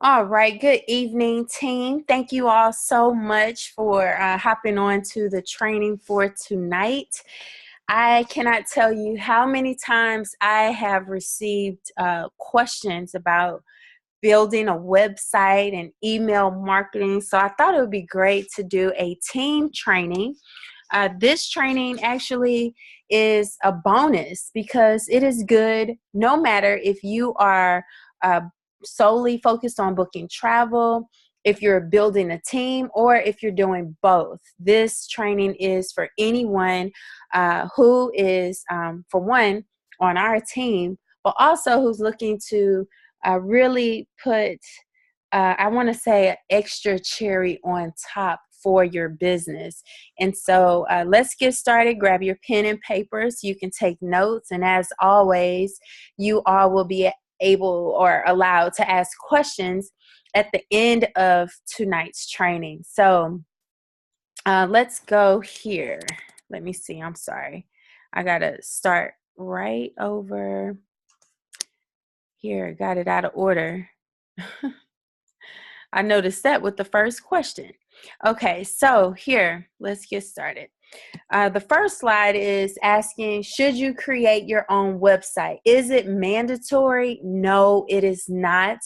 All right, good evening, team. Thank you all so much for hopping on to the training for tonight. I cannot tell you how many times I have received questions about building a website and email marketing. So I thought it would be great to do a team training. This training actually is a bonus because it is good no matter if you are uh, solely focused on booking travel, if you're building a team, or if you're doing both. This training is for anyone who is, for one, on our team, but also who's looking to really put, I want to say, an extra cherry on top for your business. And so let's get started. Grab your pen and paper so you can take notes. And as always, you all will be able or allowed to ask questions at the end of tonight's training. So let's go here. Let me see. I'm sorry. I got to start right over here. Got it out of order. I noticed that with the first question. Okay, so here, let's get started. The first slide is asking, should you create your own website? Is it mandatory? No, it is not.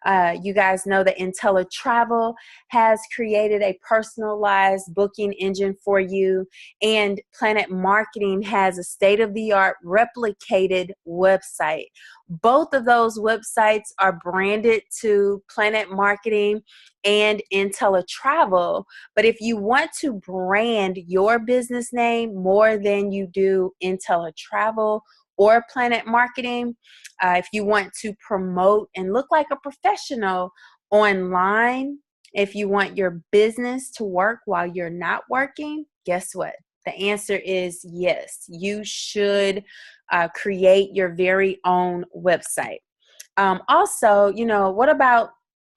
You guys know that IntelliTravel has created a personalized booking engine for you, and Planet Marketing has a state-of-the-art replicated website. Both of those websites are branded to Planet Marketing and IntelliTravel. But if you want to brand your business name more than you do IntelliTravel or Planet Marketing, if you want to promote and look like a professional online, if you want your business to work while you're not working, guess what? The answer is yes. You should create your very own website. Also, what about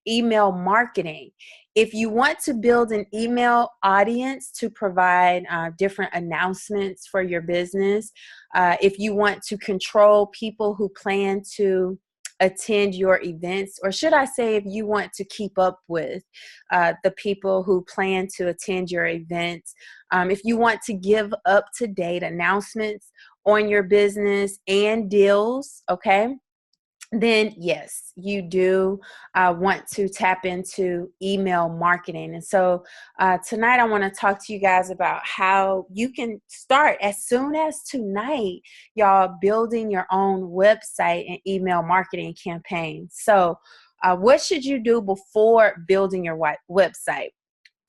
email marketing? If you want to build an email audience to provide different announcements for your business, if you want to control people who plan to attend your events, or should I say, if you want to keep up with the people who plan to attend your events, if you want to give up-to-date announcements on your business and deals, okay, then yes, you do want to tap into email marketing. And so tonight I want to talk to you guys about how you can start as soon as tonight, y'all, building your own website and email marketing campaign. So what should you do before building your website?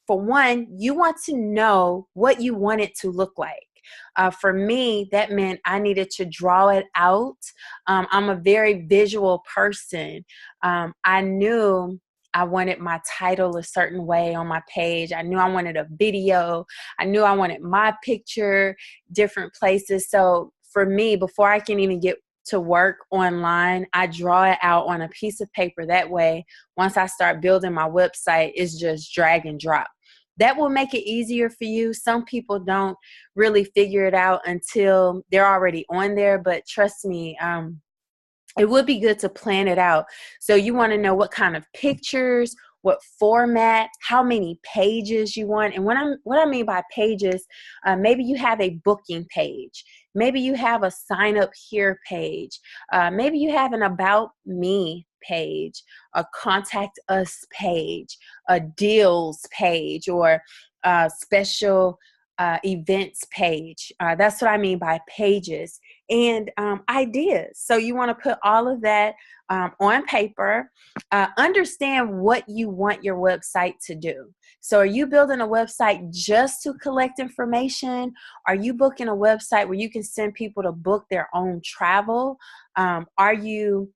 For one, you want to know what you want it to look like. For me, that meant I needed to draw it out. I'm a very visual person. I knew I wanted my title a certain way on my page. I knew I wanted a video. I knew I wanted my picture different places. So for me, before I can even get to work online, I draw it out on a piece of paper. That way, once I start building my website, it's just drag and drop. That will make it easier for you. Some people don't really figure it out until they're already on there, but trust me, it would be good to plan it out. So you want to know what kind of pictures, what format, how many pages you want. And what I mean by pages, maybe you have a booking page. Maybe you have a sign up here page. Maybe you have an about me page, a contact us page, a deals page, or a special events page. That's what I mean by pages. And ideas. So you want to put all of that on paper. Understand what you want your website to do. So are you building a website just to collect information? Are you booking a website where you can send people to book their own travel? Are you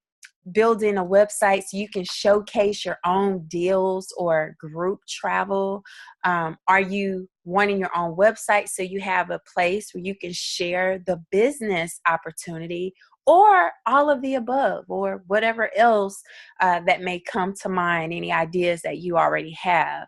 building a website so you can showcase your own deals or group travel? Are you wanting your own website so you have a place where you can share the business opportunity, or all of the above, or whatever else that may come to mind, any ideas that you already have?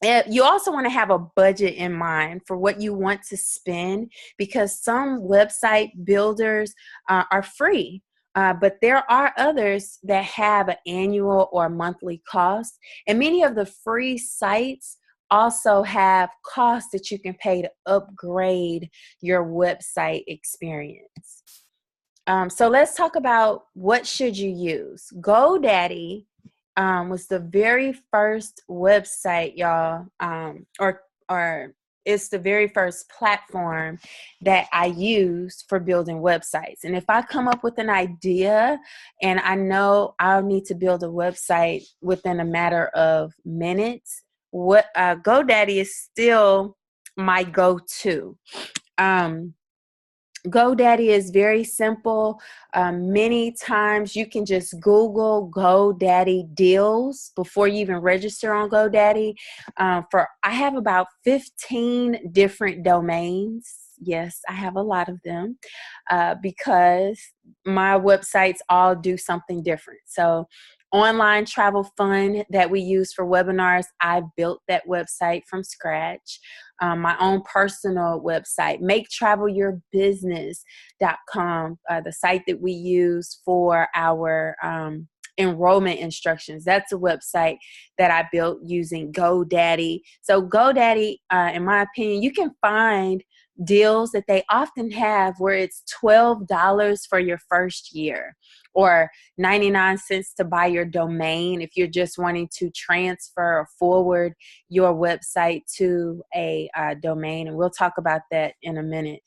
You also want to have a budget in mind for what you want to spend, because some website builders are free. But there are others that have an annual or monthly cost. And many of the free sites also have costs that you can pay to upgrade your website experience. So let's talk about what should you use. GoDaddy was the very first website, y'all, or it's the very first platform that I use for building websites. And if I come up with an idea and I know I'll need to build a website within a matter of minutes, GoDaddy is still my go-to. GoDaddy is very simple. Many times you can just Google GoDaddy deals before you even register on GoDaddy. I have about 15 different domains. Yes, I have a lot of them because my websites all do something different. So Online Travel Fund that we use for webinars, I built that website from scratch. My own personal website, maketravelyourbusiness.com, the site that we use for our enrollment instructions. That's a website that I built using GoDaddy. So GoDaddy, in my opinion, you can find deals that they often have where it's $12 for your first year or 99 cents to buy your domain if you're just wanting to transfer or forward your website to a domain. And we'll talk about that in a minute.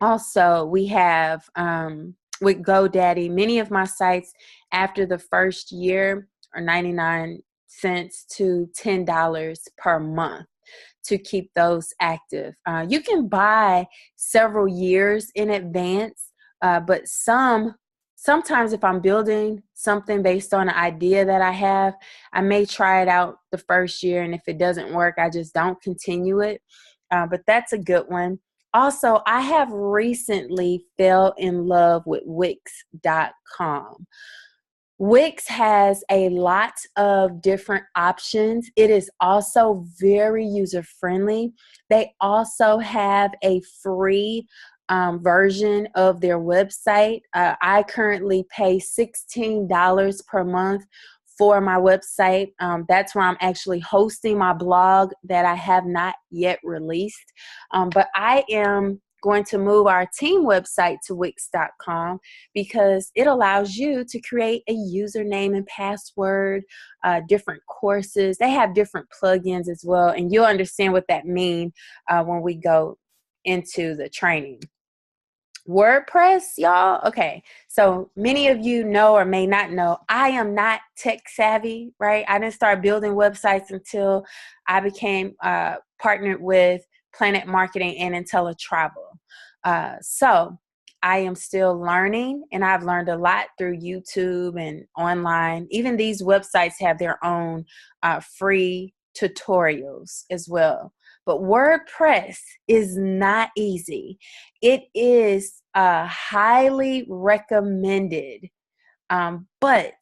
Also, we have with GoDaddy, many of my sites after the first year are 99 cents to $10 per month to keep those active. You can buy several years in advance, but sometimes if I'm building something based on an idea that I have, I may try it out the first year, and if it doesn't work, I just don't continue it. But that's a good one. Also, I have recently fell in love with Wix.com. Wix has a lot of different options. It is also very user-friendly. They also have a free version of their website. I currently pay $16 per month for my website. That's where I'm actually hosting my blog that I have not yet released. But I am going to move our team website to Wix.com because it allows you to create a username and password, different courses. They have different plugins as well, and you'll understand what that means when we go into the training. WordPress, y'all. Okay, so many of you know or may not know, I am not tech savvy, right? I didn't start building websites until I became partnered with Planet Marketing and IntelliTravel. So I am still learning, and I've learned a lot through YouTube and online. Even these websites have their own free tutorials as well. But WordPress is not easy. It is highly recommended, but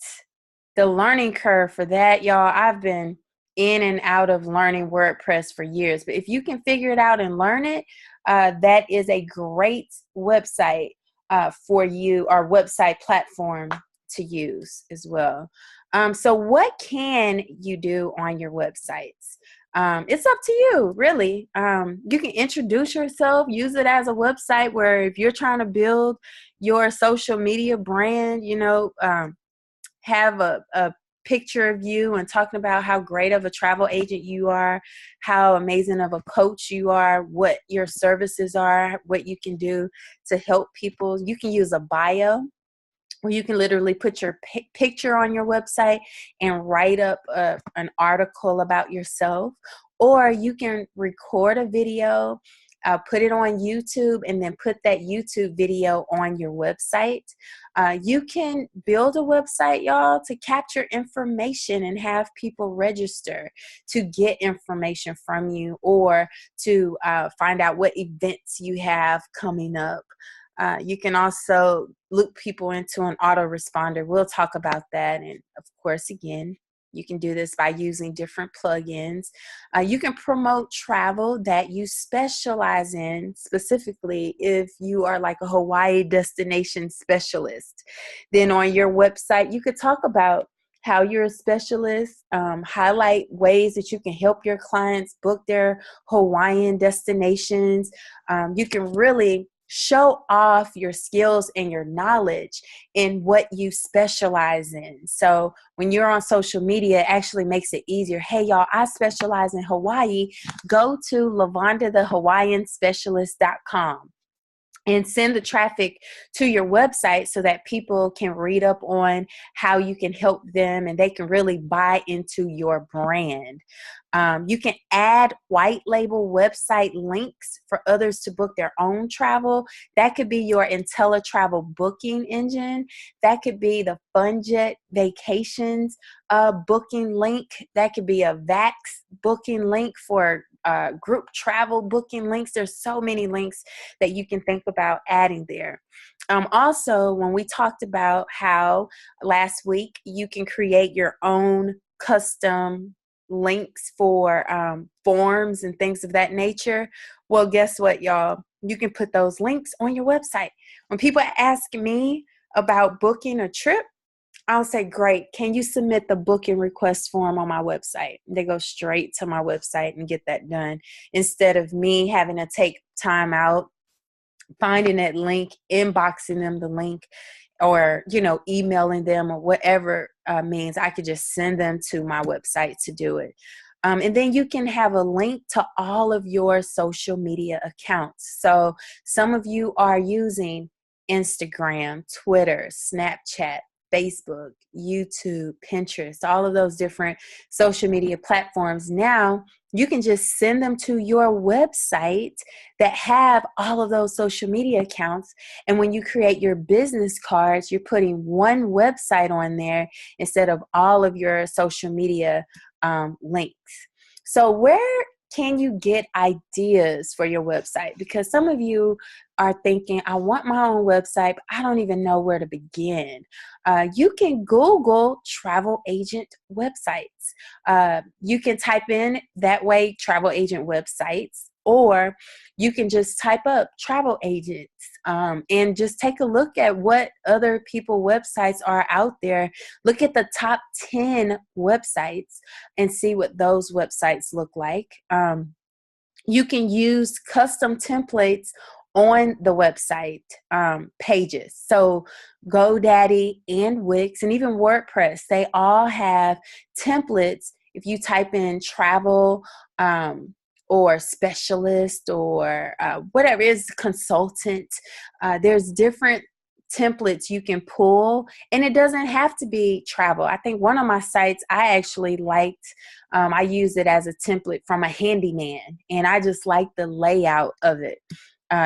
the learning curve for that, y'all, I've been in and out of learning WordPress for years. But if you can figure it out and learn it, that is a great website for you, or website platform to use as well. So what can you do on your websites? It's up to you, really. You can introduce yourself, use it as a website where if you're trying to build your social media brand, have a picture of you and talking about how great of a travel agent you are, how amazing of a coach you are, what your services are, what you can do to help people. You can use a bio where you can literally put your picture on your website and write up an article about yourself, or you can record a video, put it on YouTube, and then put that YouTube video on your website. You can build a website, y'all, to capture information and have people register to get information from you, or to find out what events you have coming up. You can also loop people into an autoresponder. We'll talk about that. And of course, again, You can do this by using different plugins. You can promote travel that you specialize in, specifically if you are like a Hawaii destination specialist. Then on your website, you could talk about how you're a specialist, highlight ways that you can help your clients book their Hawaiian destinations. You can really show off your skills and your knowledge in what you specialize in. So when you're on social media, it actually makes it easier. Hey, y'all, I specialize in Hawaii. Go to LaVondaTheHawaiianSpecialist.com and send the traffic to your website so that people can read up on how you can help them and they can really buy into your brand. You can add white label website links for others to book their own travel. That could be your IntelliTravel booking engine. That could be the FunJet Vacations booking link. That could be a VAX booking link for group travel booking links. There's so many links that you can think about adding there. Also, when we talked about how last week you can create your own custom links for forms and things of that nature, well, guess what, y'all? You can put those links on your website. When people ask me about booking a trip, I'll say, great, can you submit the booking request form on my website? They go straight to my website and get that done instead of me having to take time out, finding that link, inboxing them the link, or, emailing them or whatever means. I could just send them to my website to do it. And then you can have a link to all of your social media accounts. So some of you are using Instagram, Twitter, Snapchat, Facebook, YouTube, Pinterest, all of those different social media platforms. Now you can just send them to your website that have all of those social media accounts. And when you create your business cards, you're putting one website on there instead of all of your social media links. So where can you get ideas for your website? Because some of you are thinking, I want my own website, but I don't even know where to begin. You can Google travel agent websites. You can type in that way travel agent websites, or you can just type up travel agents and just take a look at what other people websites are out there. Look at the top 10 websites and see what those websites look like. You can use custom templates on the website pages. So GoDaddy and Wix and even WordPress, they all have templates. If you type in travel or specialist or whatever it is, consultant, there's different templates you can pull, and it doesn't have to be travel. I think one of my sites I actually liked, I used it as a template from a handyman, and I just like the layout of it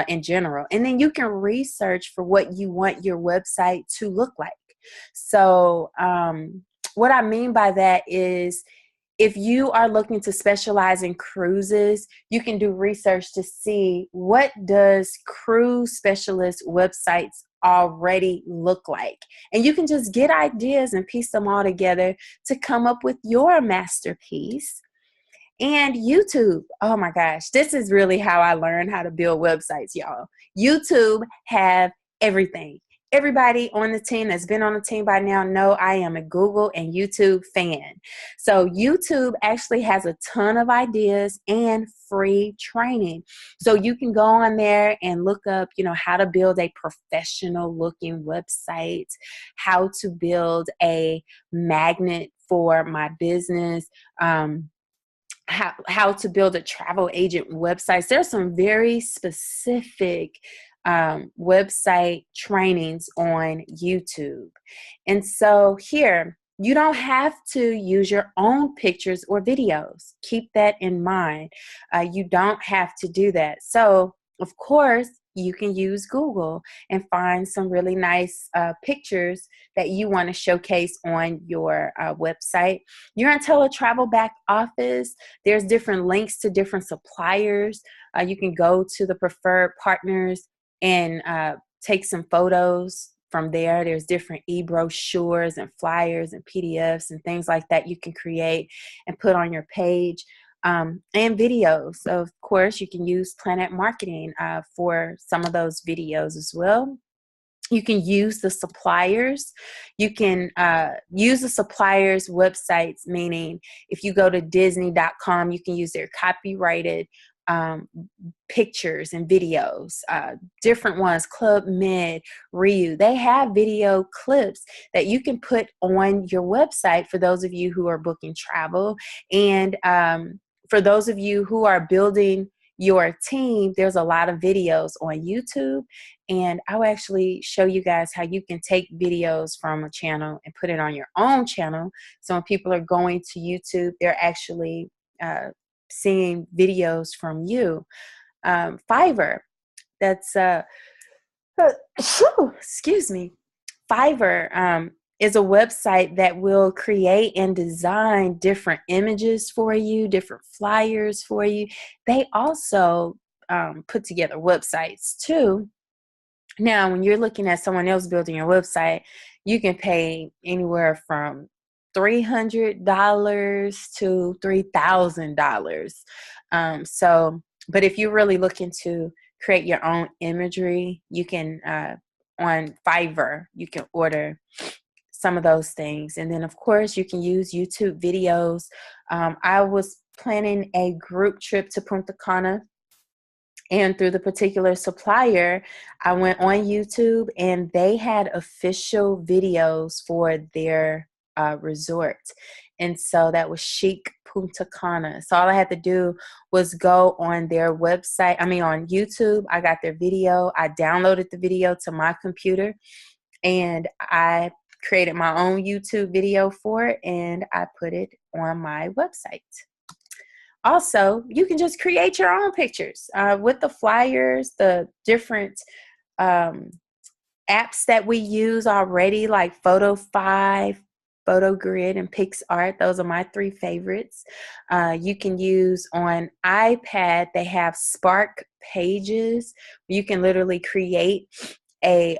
in general. And then you can research for what you want your website to look like. So what I mean by that is, if you are looking to specialize in cruises, you can do research to see what does cruise specialist websites already look like. And you can just get ideas and piece them all together to come up with your masterpiece. And YouTube, oh my gosh, this is really how I learned how to build websites, y'all. YouTube have everything. Everybody on the team that's been on the team by now know I am a Google and YouTube fan. So YouTube actually has a ton of ideas and free training. So you can go on there and look up, how to build a professional looking website, how to build a magnet for my business, how to build a travel agent website. There's some very specific website trainings on YouTube. And so here, you don't have to use your own pictures or videos. Keep that in mind. You don't have to do that. So, of course, you can use Google and find some really nice pictures that you want to showcase on your website. Your IntelliTravel back office, there's different links to different suppliers. You can go to the preferred partners and take some photos from there. There's different e-brochures and flyers and PDFs and things like that you can create and put on your page. And videos. Of course, you can use Planet Marketing for some of those videos as well. You can use the suppliers. You can use the suppliers' websites, meaning if you go to Disney.com, you can use their copyrighted pictures and videos, different ones, Club Med, Ryu. They have video clips that you can put on your website for those of you who are booking travel. And for those of you who are building your team, there's a lot of videos on YouTube. And I'll actually show you guys how you can take videos from a channel and put it on your own channel. So when people are going to YouTube, they're actually seeing videos from you. Fiverr, that's excuse me. Fiverr is a website that will create and design different images for you, different flyers for you. They also put together websites too. Now, when you're looking at someone else building your website, you can pay anywhere from $300 to $3,000. But if you're really looking to create your own imagery, you can, on Fiverr, you can order some of those things. And then, of course, you can use YouTube videos. I was planning a group trip to Punta Cana. And through the particular supplier, I went on YouTube and they had official videos for their resort. And so that was Chic Punta Cana. So all I had to do was go on their website, on YouTube. I got their video. I downloaded the video to my computer and I created my own YouTube video for it and I put it on my website. Also, you can just create your own pictures with the flyers, the different apps that we use already, like Photo5, PhotoGrid, and PixArt. Those are my 3 favorites. You can use on iPad, they have Spark Pages. You can literally create a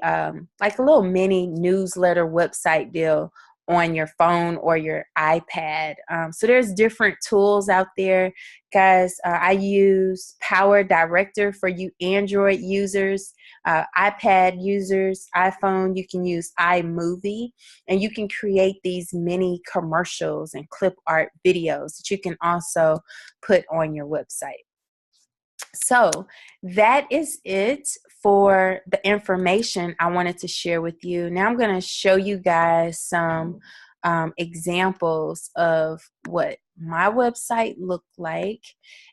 like a little mini newsletter website deal on your phone or your iPad. So there's different tools out there, guys. I use Power Director for you Android users, iPad users, iPhone. You can use iMovie, and you can create these mini commercials and clip art videos that you can also put on your website. So that is it for the information I wanted to share with you. Now I'm going to show you guys some examples of what my website looked like.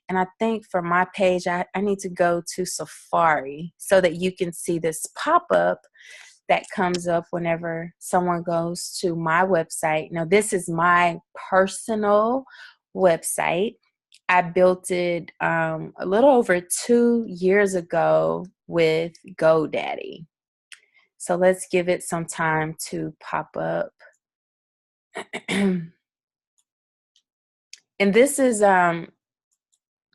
And I think for my page, I need to go to Safari so that you can see this pop-up that comes up whenever someone goes to my website. Now, this is my personal website. I built it a little over 2 years ago with GoDaddy. So let's give it some time to pop up. And this is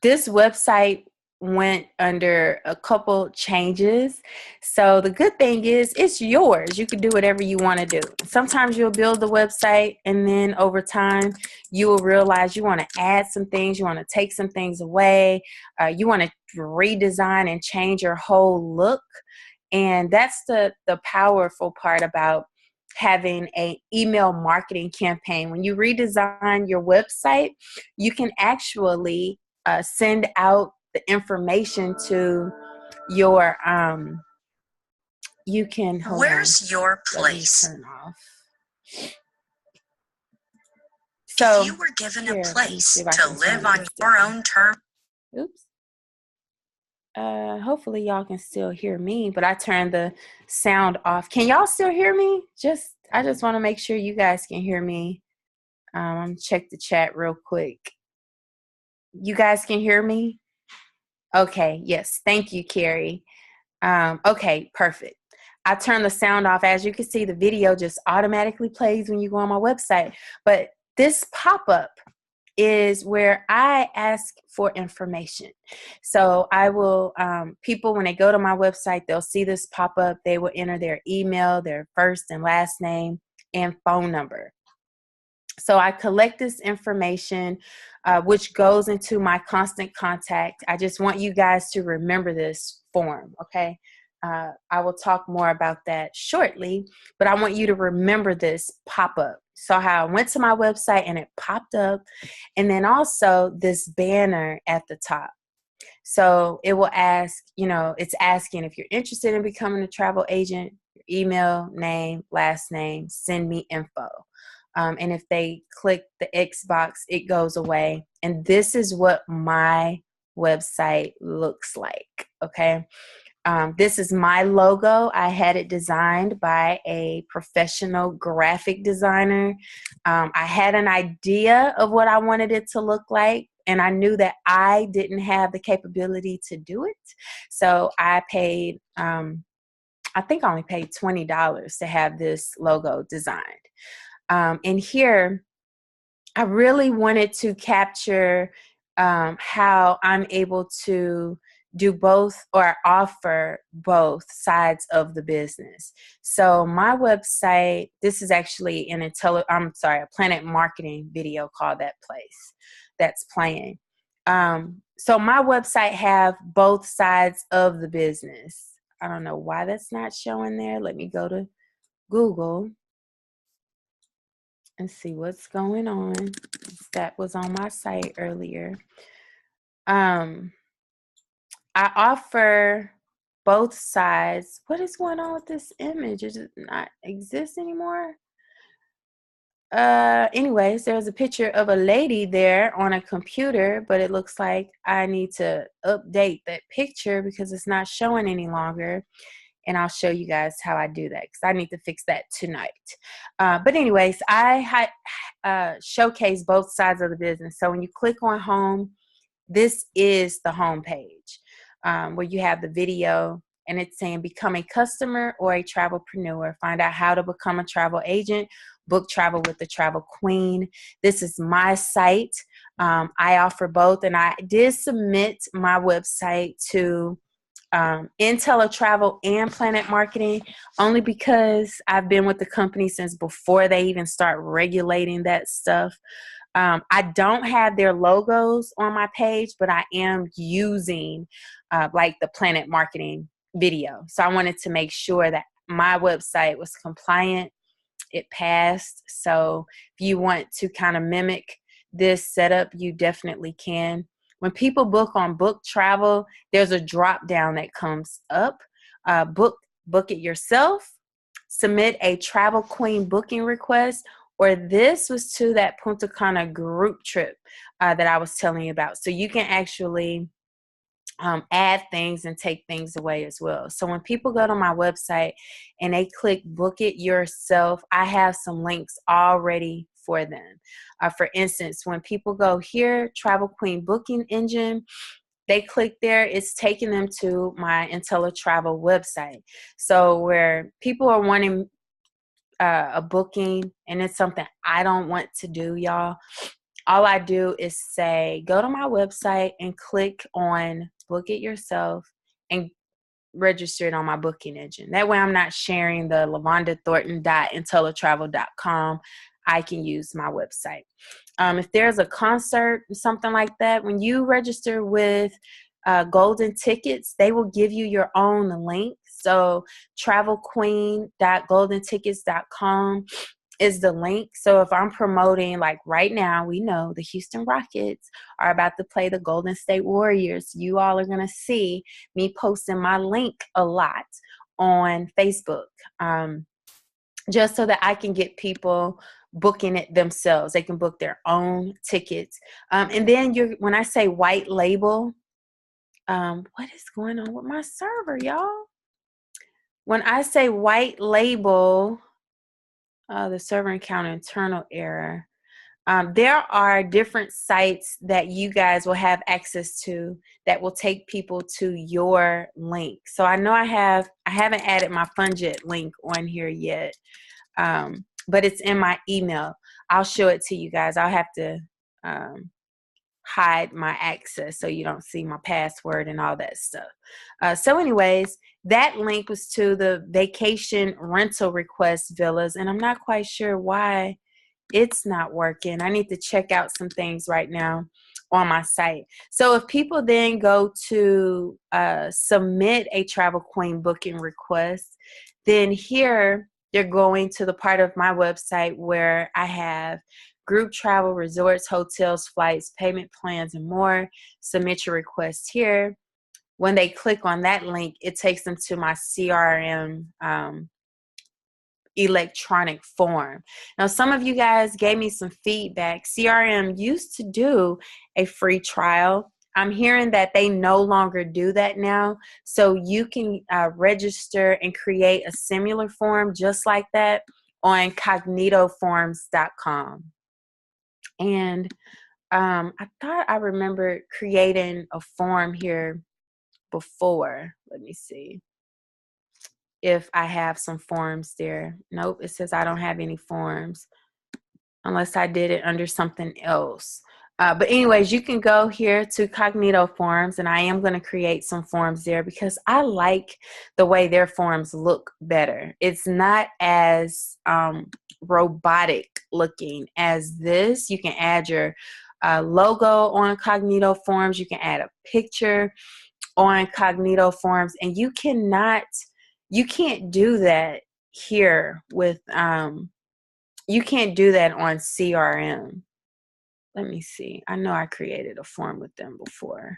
this website went under a couple changes. So the good thing is it's yours. You can do whatever you want to do. Sometimes you'll build the website and then over time you will realize you want to add some things, you want to take some things away, you want to redesign and change your whole look. And that's the powerful part about having an email marketing campaign. When you redesign your website, you can actually send out the information to your you can where's your place? Turn off. So if you were given a place to live on your own terms. Oops. Hopefully y'all can still hear me, but I turned the sound off. Can y'all still hear me? I just want to make sure you guys can hear me. I'm gonna check the chat real quick. You guys can hear me? Okay, yes. Thank you, Carrie. Okay, perfect. I turned the sound off. As you can see, the video just automatically plays when you go on my website. But this pop-up is where I ask for information. So I will, people, when they go to my website, they'll see this pop up. They will enter their email, their first and last name, and phone number. So I collect this information, which goes into my constant contact. I just want you guys to remember this form, okay? I will talk more about that shortly, but I want you to remember this pop-up. So how I went to my website and it popped up, and then also this banner at the top. So it will ask, it's asking if you're interested in becoming a travel agent, your email, name, last name, send me info. And if they click the X box, it goes away. And this is what my website looks like, okay? This is my logo. I had it designed by a professional graphic designer. I had an idea of what I wanted it to look like, and I knew that I didn't have the capability to do it. So I paid, I think I only paid $20 to have this logo designed. And here, I really wanted to capture how I'm able to do both or offer both sides of the business. So my website, this is actually a Planet Marketing video called That Place that's playing. So my website have both sides of the business. I don't know why that's not showing there. Let me go to Google and see what's going on. That was on my site earlier. I offer both sides. What is going on with this image? Does it not exist anymore? Anyways, there's a picture of a lady there on a computer, but it looks like I need to update that picture because it's not showing any longer. And I'll show you guys how I do that because I need to fix that tonight. But anyways, I showcase both sides of the business. So when you click on home, this is the home page where you have the video, and it's saying become a customer or a travelpreneur. Find out how to become a travel agent. Book travel with the Travel Queen. This is my site. I offer both, and I did submit my website to IntelliTravel and Planet Marketing only because I've been with the company since before they even start regulating that stuff. I don't have their logos on my page, but I am using like the Planet Marketing video. So I wanted to make sure that my website was compliant. It passed. So if you want to kind of mimic this setup, you definitely can. When people book on Book Travel, there's a drop down that comes up. Book it yourself, submit a Travel Queen booking request, or this was to that Punta Cana group trip that I was telling you about. So you can actually add things and take things away as well. So when people go to my website and they click book it yourself, I have some links already for them. For instance, when people go here, Travel Queen booking engine, they click there, it's taking them to my IntelliTravel website. So where people are wanting a booking and it's something I don't want to do, y'all, all I do is say, go to my website and click on book it yourself and register it on my booking engine. That way I'm not sharing the lavandathornton.intellitravel.com. I can use my website. If there's a concert, something like that, when you register with Golden Tickets, they will give you your own link. So travelqueen.goldentickets.com is the link. So if I'm promoting, like right now, we know the Houston Rockets are about to play the Golden State Warriors. You all are going to see me posting my link a lot on Facebook, just so that I can get people booking it themselves. They can book their own tickets. And then when I say white label, what is going on with my server, y'all? When I say white label, the server encountered internal error. There are different sites that you guys will have access to that will take people to your link. So I know I haven't added my Funjet link on here yet, but it's in my email. I'll show it to you guys. I'll have to hide my access so you don't see my password and all that stuff. So anyways, that link was to the vacation rental request villas, and I'm not quite sure why it's not working. I need to check out some things right now on my site. So if people then go to submit a Travel Queen booking request, then here they're going to the part of my website where I have group travel, resorts, hotels, flights, payment plans, and more. Submit your request here. When they click on that link, it takes them to my CRM electronic form. Now, some of you guys gave me some feedback. CRM used to do a free trial. I'm hearing that they no longer do that now. So you can register and create a similar form just like that on cognitoforms.com. And I thought I remembered creating a form here before. Let me see if I have some forms there. Nope, it says I don't have any forms unless I did it under something else. But anyways, you can go here to Cognito Forms, and I am going to create some forms there because I like the way their forms look better. It's not as robotic looking as this. You can add your logo on Cognito Forms. You can add a picture on Cognito Forms, and you can't do that here with you can't do that on CRM. Let me see. I know I created a form with them before.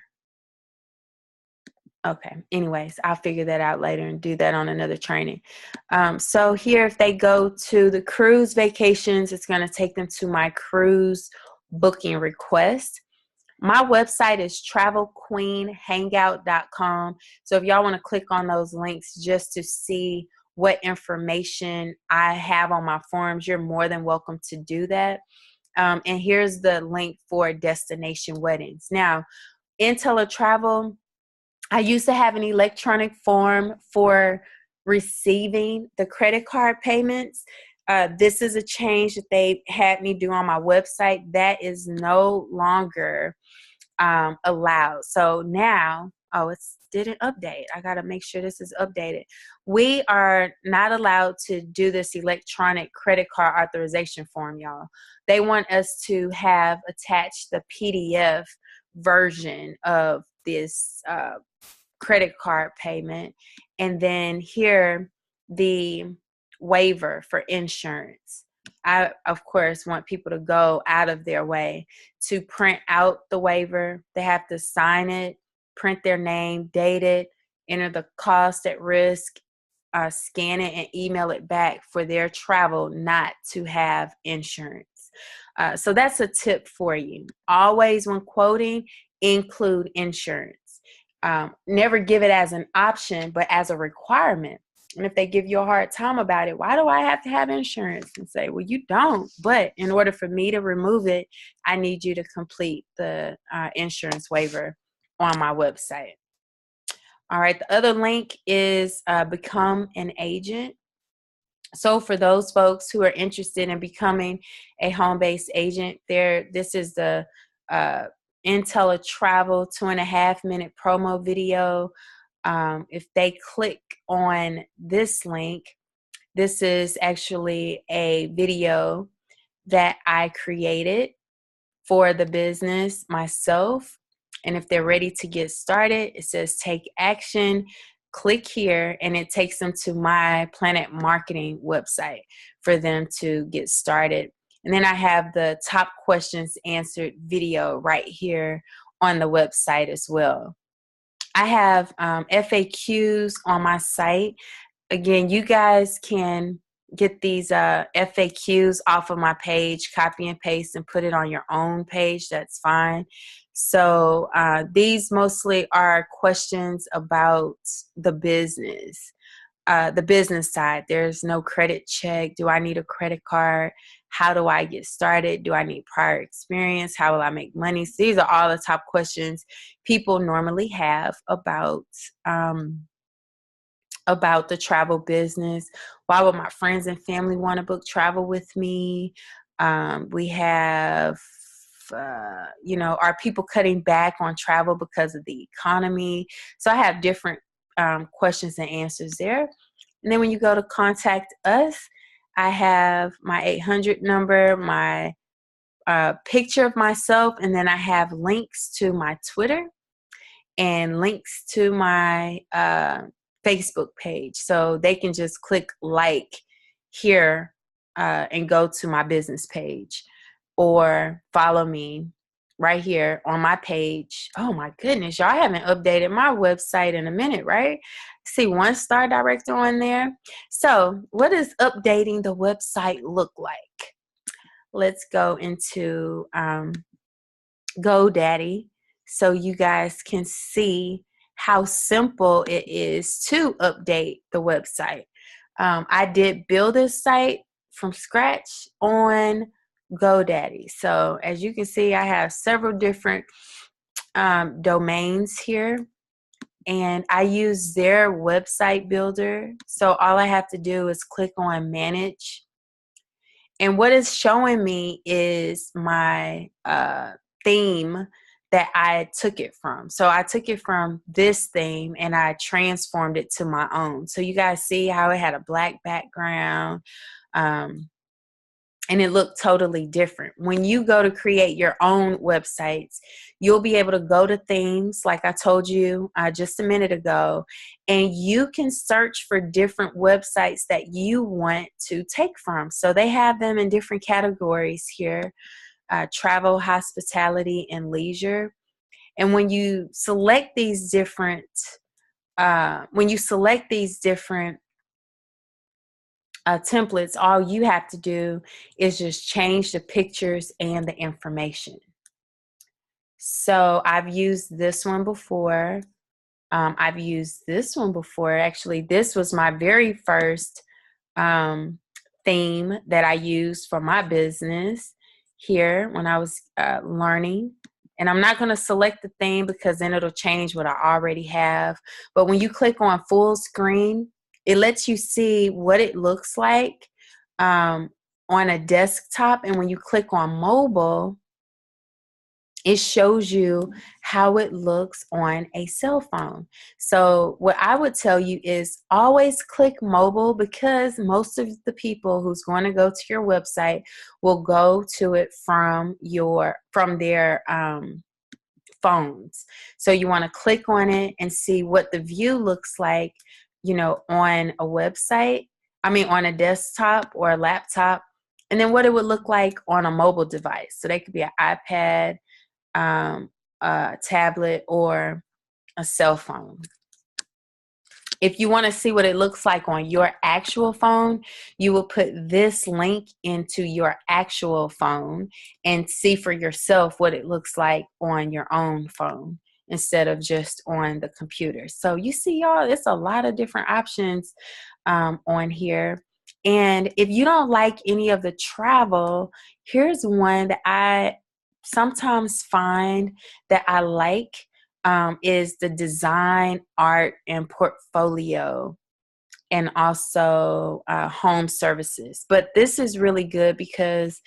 Okay. Anyways, I'll figure that out later and do that on another training. So here, if they go to the cruise vacations, it's going to take them to my cruise booking request. My website is travelqueenhangout.com. So if y'all want to click on those links just to see what information I have on my forms, you're more than welcome to do that. And here's the link for destination weddings. Now, IntelliTravel, I used to have an electronic form for receiving the credit card payments. This is a change that they had me do on my website. That is no longer allowed. So now, it didn't update. I got to make sure this is updated. We are not allowed to do this electronic credit card authorization form, y'all. They want us to have attached the PDF version of this credit card payment, and then here the waiver for insurance. I, of course, want people to go out of their way to print out the waiver. They have to sign it, print their name, date it, enter the cost at risk, scan it, and email it back for their travel not to have insurance. So that's a tip for you. Always, when quoting, include insurance. Never give it as an option, but as a requirement. And if they give you a hard time about it, why do I have to have insurance? And say, well, you don't. But in order for me to remove it, I need you to complete the insurance waiver on my website. All right. The other link is Become an Agent. So for those folks who are interested in becoming a home-based agent, this is the IntelliTravel 2.5-minute promo video. If they click on this link, this is actually a video that I created for the business myself. And if they're ready to get started, it says take action. Click here, and it takes them to my Planet Marketing website for them to get started. And then I have the top questions answered video right here on the website as well. I have FAQs on my site. Again, you guys can get these FAQs off of my page, copy and paste, and put it on your own page. That's fine. So these mostly are questions about the business side. There's no credit check. Do I need a credit card? How do I get started? Do I need prior experience? How will I make money? So these are all the top questions people normally have about the travel business. Why would my friends and family want to book travel with me? We have are people cutting back on travel because of the economy? So I have different questions and answers there. And then when you go to contact us, I have my 800 number, my picture of myself, and then I have links to my Twitter and links to my Facebook page. So they can just click like here and go to my business page, or follow me right here on my page. Oh my goodness, y'all, I haven't updated my website in a minute, right? See, 1-star director on there. So what does updating the website look like? Let's go into GoDaddy so you guys can see how simple it is to update the website. I did build a site from scratch on GoDaddy. So as you can see, I have several different domains here, and I use their website builder. So all I have to do is click on manage. And what it's showing me is my theme that I took it from. So I took it from this theme and I transformed it to my own. So you guys see how it had a black background, and it looked totally different. When you go to create your own websites, you'll be able to go to themes, like I told you just a minute ago, and you can search for different websites that you want to take from. So they have them in different categories here: travel, hospitality, and leisure. And when you select these different, templates, all you have to do is just change the pictures and the information. So I've used this one before. I've used this one before. Actually, this was my very first theme that I used for my business here when I was learning. And I'm not going to select the theme because then it'll change what I already have. But when you click on full screen, it lets you see what it looks like on a desktop. And when you click on mobile, it shows you how it looks on a cell phone. So what I would tell you is always click mobile, because most of the people who's going to go to your website will go to it from their phones. So you want to click on it and see what the view looks like, on a website, on a desktop or a laptop, and then what it would look like on a mobile device. So they could be an iPad, a tablet, or a cell phone. If you want to see what it looks like on your actual phone, you will put this link into your actual phone and see for yourself what it looks like on your own phone instead of just on the computer. So you see, y'all, it's a lot of different options on here. And if you don't like any of the travel, here's one that I sometimes find that I like, is the design, art, and portfolio, and also home services. But this is really good because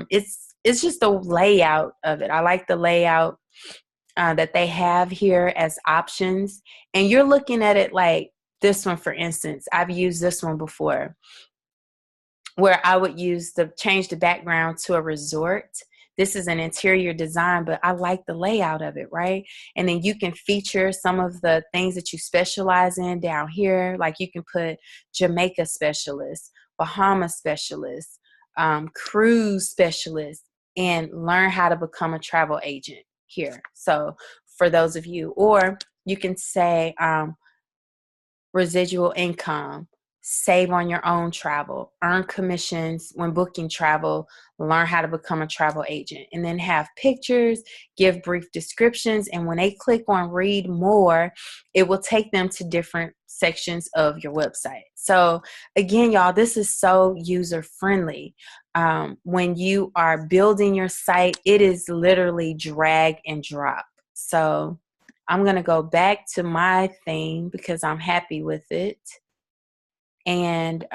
it's just the layout of it. I like the layout that they have here as options. And you're looking at it like this one, for instance. I've used this one before, where I would change the background to a resort. This is an interior design, but I like the layout of it, right? And then you can feature some of the things that you specialize in down here. Like you can put Jamaica specialist, Bahama specialist, cruise specialist, and learn how to become a travel agent here. So for those of you, or you can say residual income, save on your own travel, earn commissions when booking travel, learn how to become a travel agent, and then have pictures, give brief descriptions. And when they click on read more, it will take them to different sections of your website. So again, y'all, this is so user friendly. When you are building your site, it is literally drag and drop. So I'm going to go back to my theme because I'm happy with it. And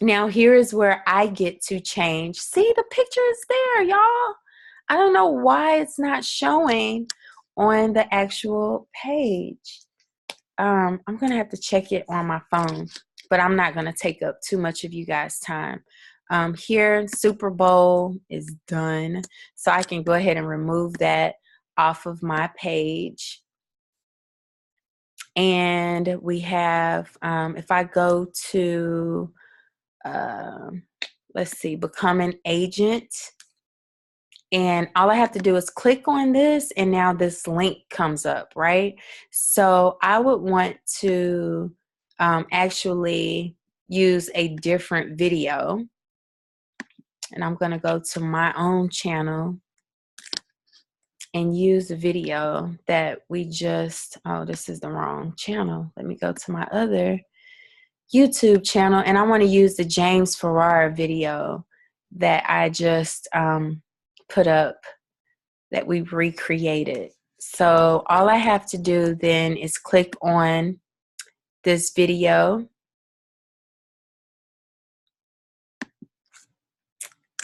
now here is where I get to change. See, the picture is there, y'all. I don't know why it's not showing on the actual page. I'm going to have to check it on my phone, but I'm not going to take up too much of you guys' time. Here, Super Bowl is done, so I can go ahead and remove that off of my page. And we have, if I go to, let's see, become an agent. And all I have to do is click on this, and now this link comes up, right? So I would want to actually use a different video. And I'm going to go to my own channel and use the video that we just, oh, this is the wrong channel. Let me go to my other YouTube channel, and I want to use the James Ferrara video that I just put up, that we recreated. So all I have to do then is click on this video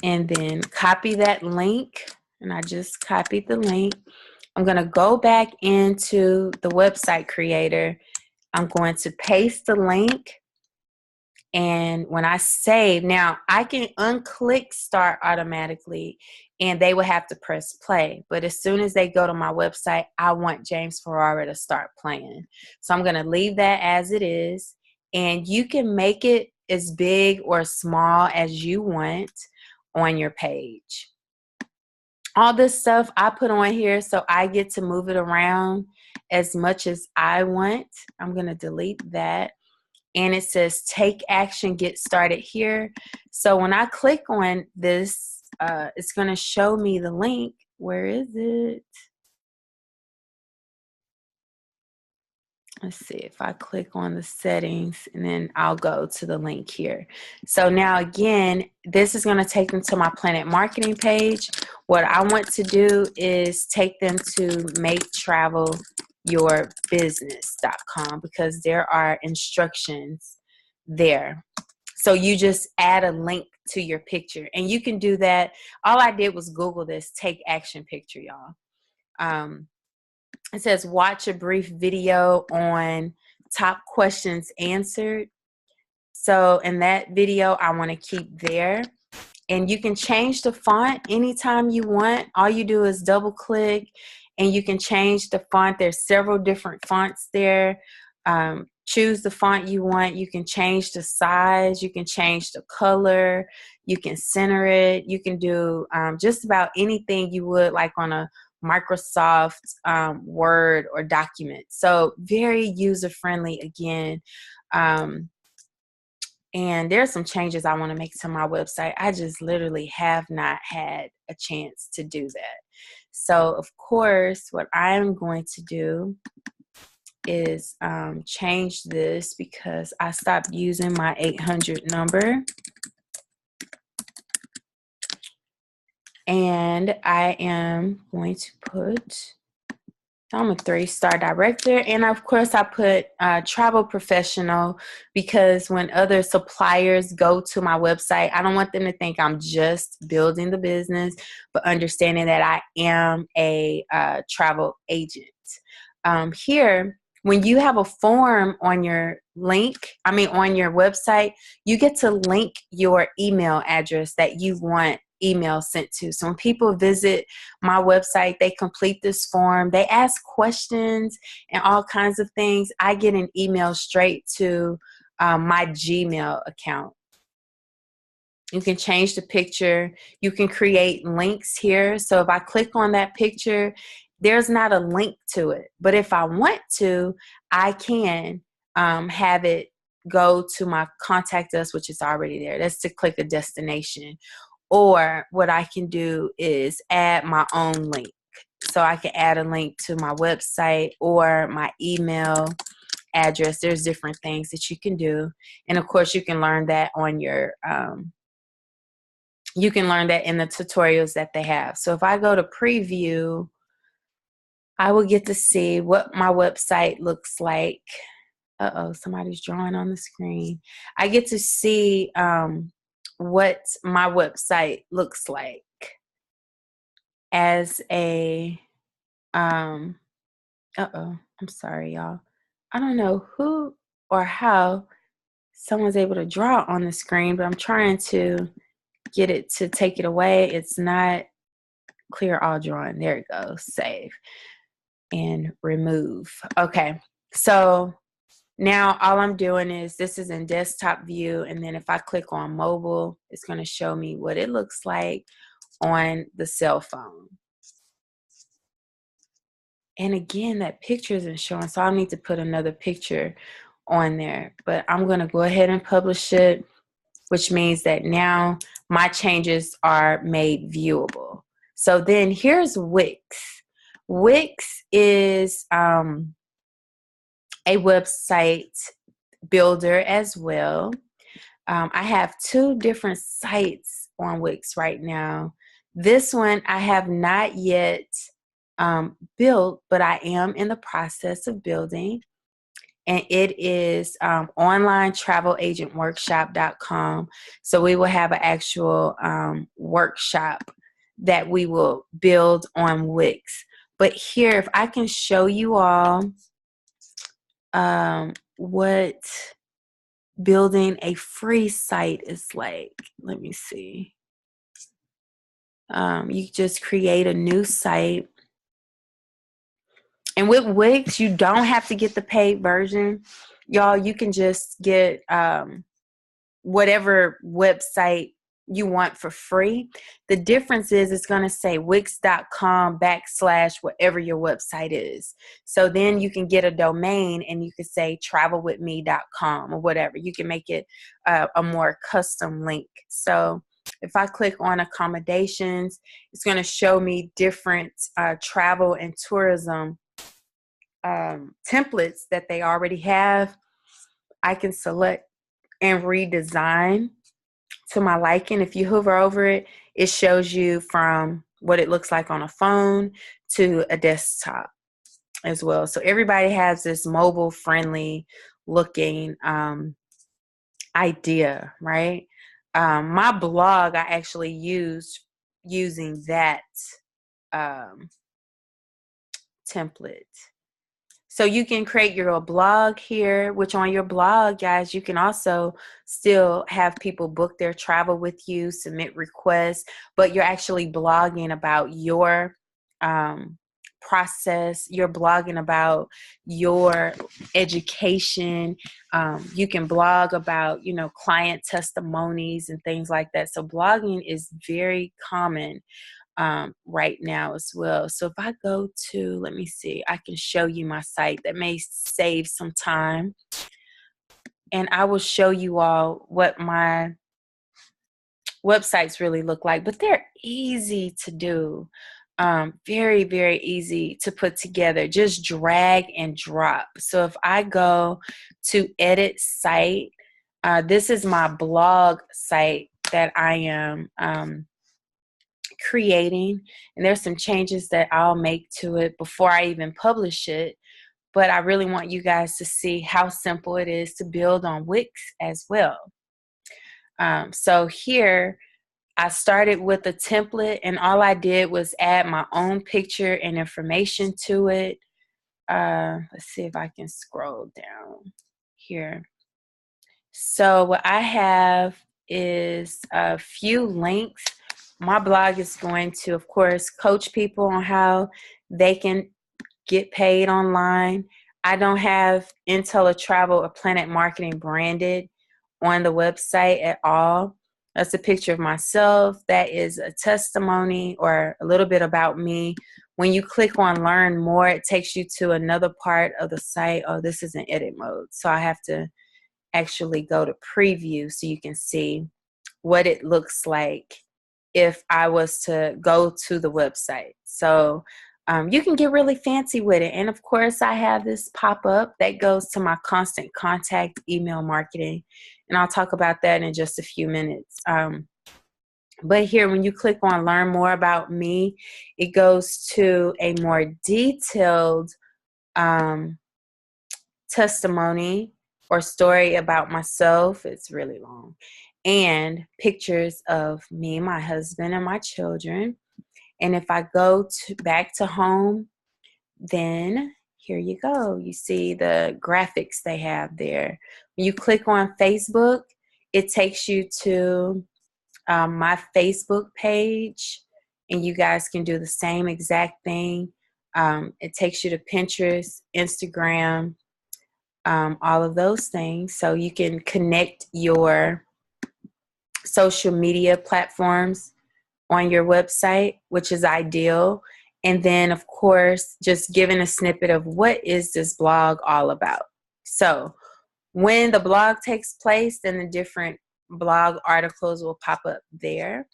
and then copy that link. And I just copied the link. I'm going to go back into the website creator. I'm going to paste the link. And when I save, now I can unclick start automatically and they will have to press play. But as soon as they go to my website, I want James Ferrara to start playing. So I'm going to leave that as it is. And you can make it as big or small as you want on your page. All this stuff I put on here so I get to move it around as much as I want. I'm going to delete that. And it says take action, get started here. So when I click on this, it's going to show me the link. Where is it? Let's see if I click on the settings, and then I'll go to the link here. So now again, this is going to take them to my Planet Marketing page. What I want to do is take them to maketravelyourbusiness.com because there are instructions there. So you just add a link to your picture, and you can do that. All I did was Google this take action picture, y'all. It says watch a brief video on top questions answered. So in that video, I want to keep there. And you can change the font anytime you want. All you do is double click and you can change the font. There's several different fonts there. Choose the font you want. You can change the size. You can change the color. You can center it. You can do just about anything you would like on a Microsoft Word or document. So very user-friendly again. And there's some changes I want to make to my website. I just literally have not had a chance to do that. So of course, what I'm going to do is change this because I stopped using my 800 number. And I am going to put, I'm a 3-star director. And of course I put travel professional because when other suppliers go to my website, I don't want them to think I'm just building the business, but understanding that I am a travel agent. Here, when you have a form on your on your website, you get to link your email address that you want email sent to. So when people visit my website, they complete this form, they ask questions and all kinds of things. I get an email straight to my Gmail account. You can change the picture. You can create links here. So if I click on that picture, there's not a link to it. But if I want to, I can have it go to my contact us, which is already there. That's to click a destination. Or what I can do is add my own link. So I can add a link to my website or my email address. There's different things that you can do. And of course, you can learn that on your, you can learn that in the tutorials that they have. So if I go to preview, I will get to see what my website looks like. Uh-oh, somebody's drawing on the screen. I get to see what my website looks like as a, I'm sorry, y'all. I don't know who or how someone's able to draw on the screen, but I'm trying to get it to take it away. It's not clear all drawing. There it goes. Save and remove. Okay. So now all I'm doing is, this is in desktop view. And then if I click on mobile, it's going to show me what it looks like on the cell phone. And again, that picture isn't showing, so I'll need to put another picture on there. But I'm going to go ahead and publish it, which means that now my changes are made viewable. So then here's Wix. Wix is a website builder as well. I have 2 different sites on Wix right now. This one I have not yet built, but I am in the process of building. And it is onlinetravelagentworkshop.com. So we will have an actual workshop that we will build on Wix. But here, if I can show you all what building a free site is like. Let me see. You just create a new site. And with Wix, you don't have to get the paid version. Y'all, you can just get whatever website you want for free. The difference is it's going to say wix.com / whatever your website is. So then you can get a domain and you can say travelwithme.com or whatever. You can make it a more custom link. So if I click on accommodations, it's going to show me different travel and tourism templates that they already have. I can select and redesign to my liking. If you hover over it, it shows you from what it looks like on a phone to a desktop as well. So everybody has this mobile friendly looking idea, right? My blog, I actually used using that template. So you can create your blog here, which on your blog, guys, you can also still have people book their travel with you, submit requests, but you're actually blogging about your process. You're blogging about your education. You can blog about, client testimonies and things like that. So blogging is very common right now as well. So if I go to, let me see, I can show you my site. That may save some time. And I will show you all what my websites really look like. But they're easy to do. Very, very easy to put together. Just drag and drop. So if I go to edit site, this is my blog site that I am creating, and there's some changes that I'll make to it before I even publish it, but I really want you guys to see how simple it is to build on Wix as well. So here I started with a template, and all I did was add my own picture and information to it. Let's see if I can scroll down here. So what I have is a few links. My blog is going to, of course, coach people on how they can get paid online. I don't have IntelliTravel or Planet Marketing branded on the website at all. That's a picture of myself. That is a testimony or a little bit about me. When you click on learn more, it takes you to another part of the site. Oh, this is in edit mode. So I have to actually go to preview so you can see what it looks like if I was to go to the website. So you can get really fancy with it. And of course, I have this pop-up that goes to my constant contact email marketing. And I'll talk about that in just a few minutes. But here, when you click on learn more about me, it goes to a more detailed testimony or story about myself. It's really long. And pictures of me, my husband, and my children. And if I go back to home, then here you go. You see the graphics they have there. When you click on Facebook, it takes you to my Facebook page, and you guys can do the same exact thing. It takes you to Pinterest, Instagram, all of those things. So you can connect your social media platforms on your website, which is ideal. And then, of course, just giving a snippet of what is this blog all about. So when the blog takes place, then the different blog articles will pop up there.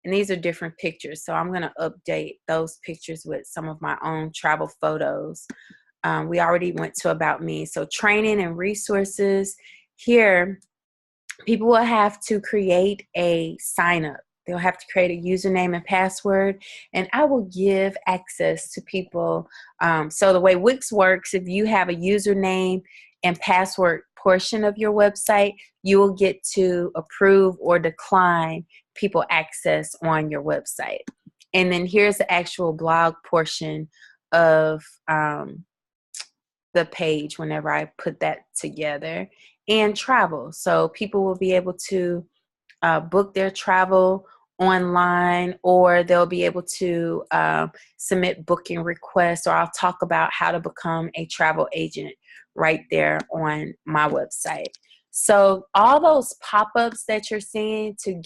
And these are different pictures. So I'm going to update those pictures with some of my own travel photos. We already went to About Me. So training and resources. Here, people will have to create a sign up. They'll have to create a username and password, and I will give access to people. So the way Wix works, if you have a username and password portion of your website, you will get to approve or decline people access on your website. And then here's the actual blog portion of the page whenever I put that together. And travel. So people will be able to book their travel online, or they'll be able to submit booking requests, or I'll talk about how to become a travel agent right there on my website. So all those pop-ups that you're seeing to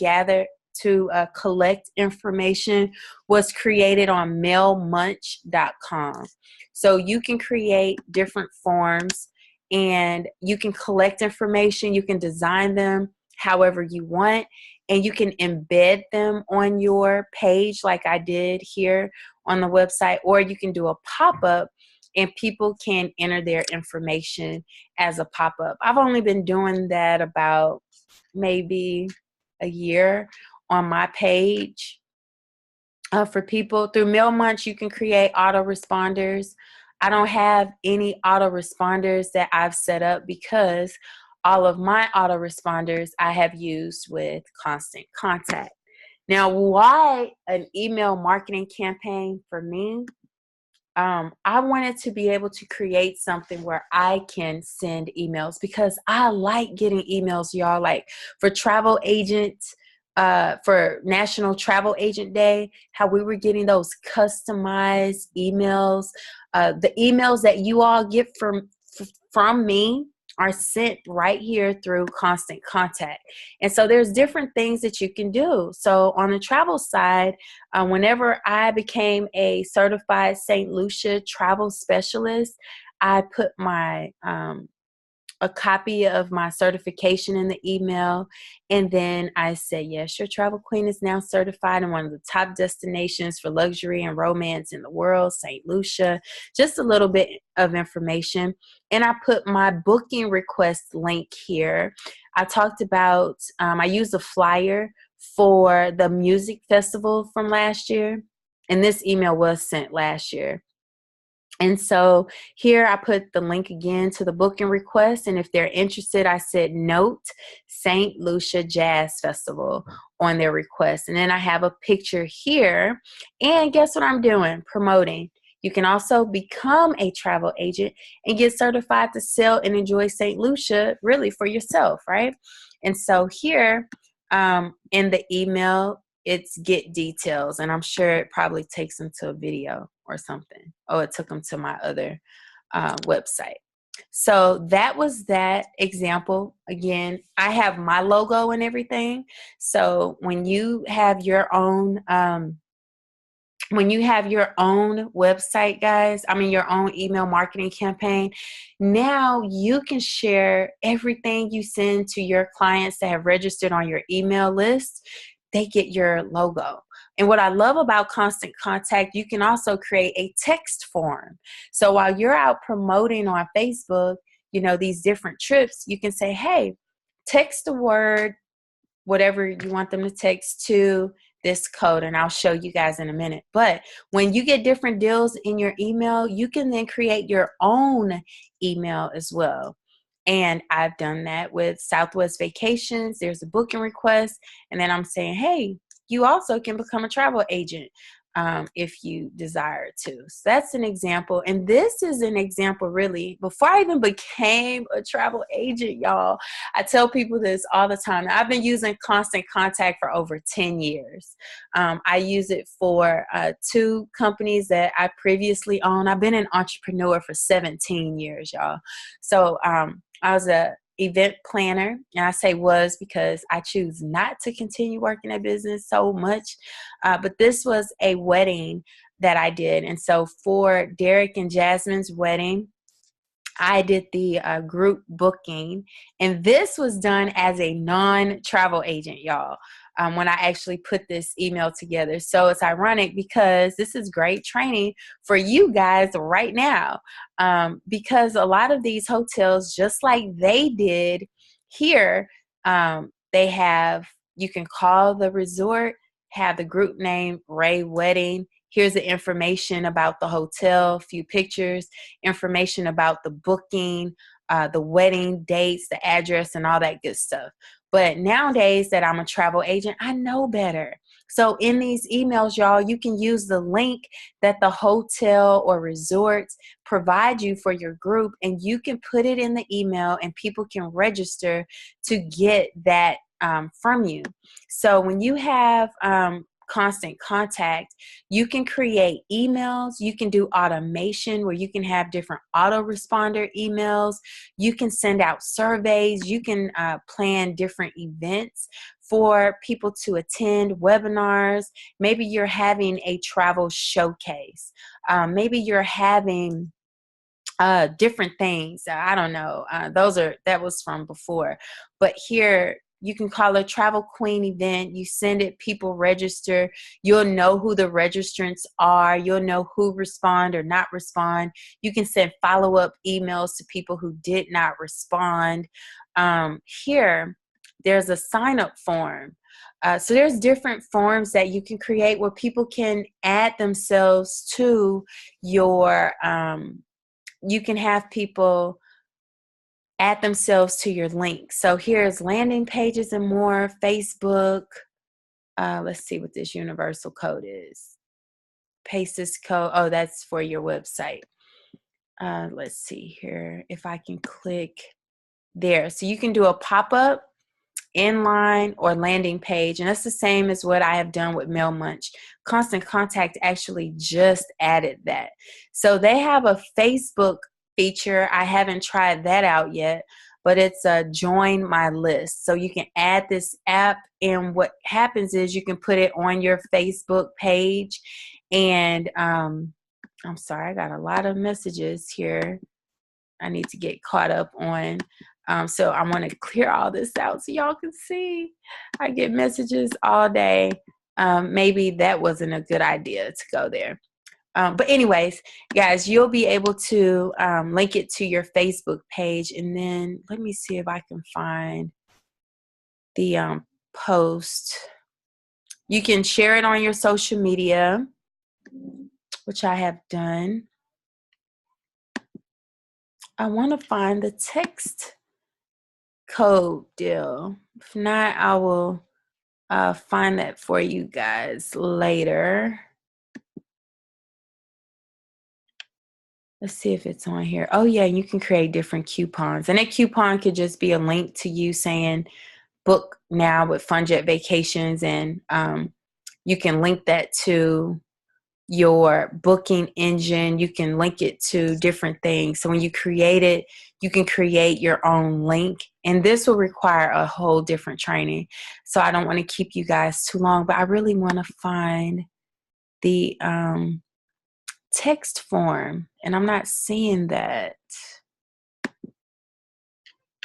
collect information was created on mailmunch.com. So you can create different forms and you can collect information. You can design them however you want, and you can embed them on your page like I did here on the website, or you can do a pop-up and people can enter their information as a pop-up. I've only been doing that about maybe a year on my page. For people through MailMunch, you can create autoresponders. I don't have any autoresponders that I've set up because all of my autoresponders I have used with Constant Contact. Now, why an email marketing campaign for me? I wanted to be able to create something where I can send emails because I like getting emails, y'all. Like for travel agents, for National Travel Agent Day, how we were getting those customized emails. The emails that you all get from me are sent right here through Constant Contact. And so there's different things that you can do. So on the travel side, whenever I became a certified St. Lucia travel specialist, I put my a copy of my certification in the email. And then I said, yes, your travel queen is now certified in one of the top destinations for luxury and romance in the world, St. Lucia. Just a little bit of information. And I put my booking request link here. I talked about, I used a flyer for the music festival from last year. And this email was sent last year. And so here I put the link again to the booking request. And if they're interested, I said note St. Lucia Jazz Festival on their request. And then I have a picture here. And guess what I'm doing? Promoting. You can also become a travel agent and get certified to sell and enjoy St. Lucia really for yourself, right? And so here in the email, it's get details. And I'm sure it probably takes them to a video or something. Oh, it took them to my other website. So that was that example. Again, I have my logo and everything. So when you have your own website, guys, your own email marketing campaign, now you can share everything you send to your clients that have registered on your email list. They get your logo. And what I love about Constant Contact, you can also create a text form. So while you're out promoting on Facebook, these different trips, you can say, hey, text the word, whatever you want them to text to this code, and I'll show you guys in a minute. But when you get different deals in your email, you can then create your own email as well. And I've done that with Southwest Vacations. There's a booking request, and then I'm saying, hey, you also can become a travel agent. if you desire to. So that's an example. And this is an example, really, before I even became a travel agent, y'all, I tell people this all the time. I've been using Constant Contact for over 10 years. I use it for 2 companies that I previously owned. I've been an entrepreneur for 17 years, y'all. So I was a event planner, and I say was because I choose not to continue working at business so much, but this was a wedding that I did. And so for Derek and Jasmine's wedding, I did the group booking, and this was done as a non-travel agent, y'all, when I actually put this email together. So it's ironic because this is great training for you guys right now, because a lot of these hotels, just like they did here, they have, you can call the resort, have the group name Ray Wedding. Here's the information about the hotel, a few pictures, information about the booking, the wedding dates, the address, and all that good stuff. But nowadays that I'm a travel agent, I know better. So in these emails, y'all, you can use the link that the hotel or resorts provide you for your group, and you can put it in the email, and people can register to get that from you. So when you have Constant Contact, you can create emails, you can do automation where you can have different autoresponder emails, you can send out surveys, you can plan different events for people to attend, webinars. Maybe you're having a travel showcase, maybe you're having different things. I don't know. That was from before, but here you can call a travel queen event. You send it, people register. You'll know who the registrants are. You'll know who respond or not respond. You can send follow-up emails to people who did not respond. Here, there's a sign-up form. So there's different forms that you can create where people can add themselves to your, you can have people add themselves to your link. So here's landing pages and more, Facebook. Let's see what this universal code is. Paste this code. Oh, that's for your website. Let's see here if I can click there. So you can do a pop-up, inline, or landing page. And that's the same as what I have done with MailMunch. Constant Contact actually just added that. So they have a Facebook feature. I haven't tried that out yet, but it's a join my list. So you can add this app, and what happens is you can put it on your Facebook page. And I'm sorry, I got a lot of messages here I need to get caught up on. So I want to clear all this out so y'all can see. I get messages all day. Maybe that wasn't a good idea to go there. But anyways, guys, you'll be able to link it to your Facebook page. And then let me see if I can find the post. You can share it on your social media, which I have done. I want to find the text code deal. If not, I will find that for you guys later. Let's see if it's on here. Oh yeah, you can create different coupons. And a coupon could just be a link to you saying book now with Funjet Vacations, and you can link that to your booking engine. You can link it to different things. So when you create it, you can create your own link, and this will require a whole different training. So I don't want to keep you guys too long, but I really want to find the text form, and I'm not seeing that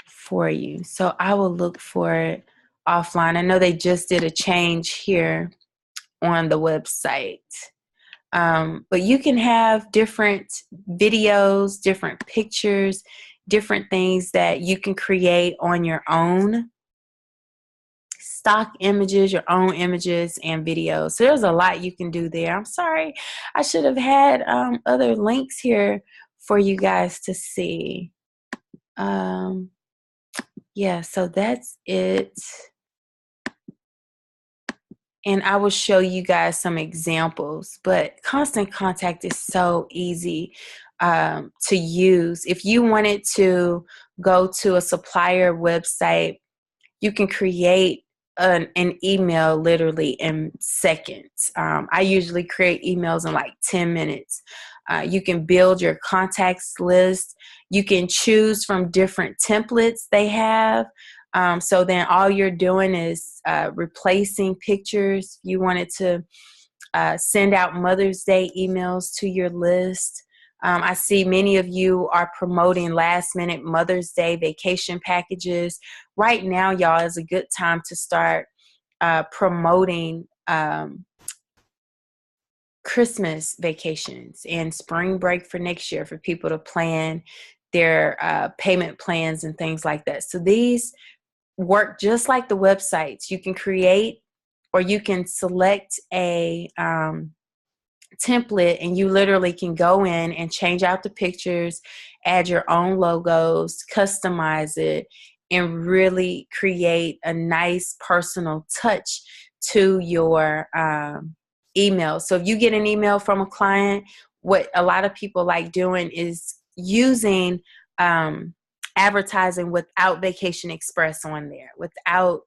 for you. So I will look for it offline. I know they just did a change here on the website. But you can have different videos, different pictures, different things that you can create on your own. Stock images, your own images and videos. So there's a lot you can do there. I'm sorry, I should have had other links here for you guys to see. Yeah, so that's it. and I will show you guys some examples, but Constant Contact is so easy to use. If you wanted to go to a supplier website, you can create an email literally in seconds. I usually create emails in like 10 minutes. You can build your contacts list. You can choose from different templates they have. So then all you're doing is replacing pictures. You wanted to send out Mother's Day emails to your list. I see many of you are promoting last minute Mother's Day vacation packages. Right now, y'all, is a good time to start promoting Christmas vacations and spring break for next year for people to plan their payment plans and things like that. So these work just like the websites. You can create or you can select a template, and you literally can go in and change out the pictures, add your own logos, customize it, and really create a nice personal touch to your email. So if you get an email from a client, what a lot of people like doing is using advertising without Vacation Express on there, without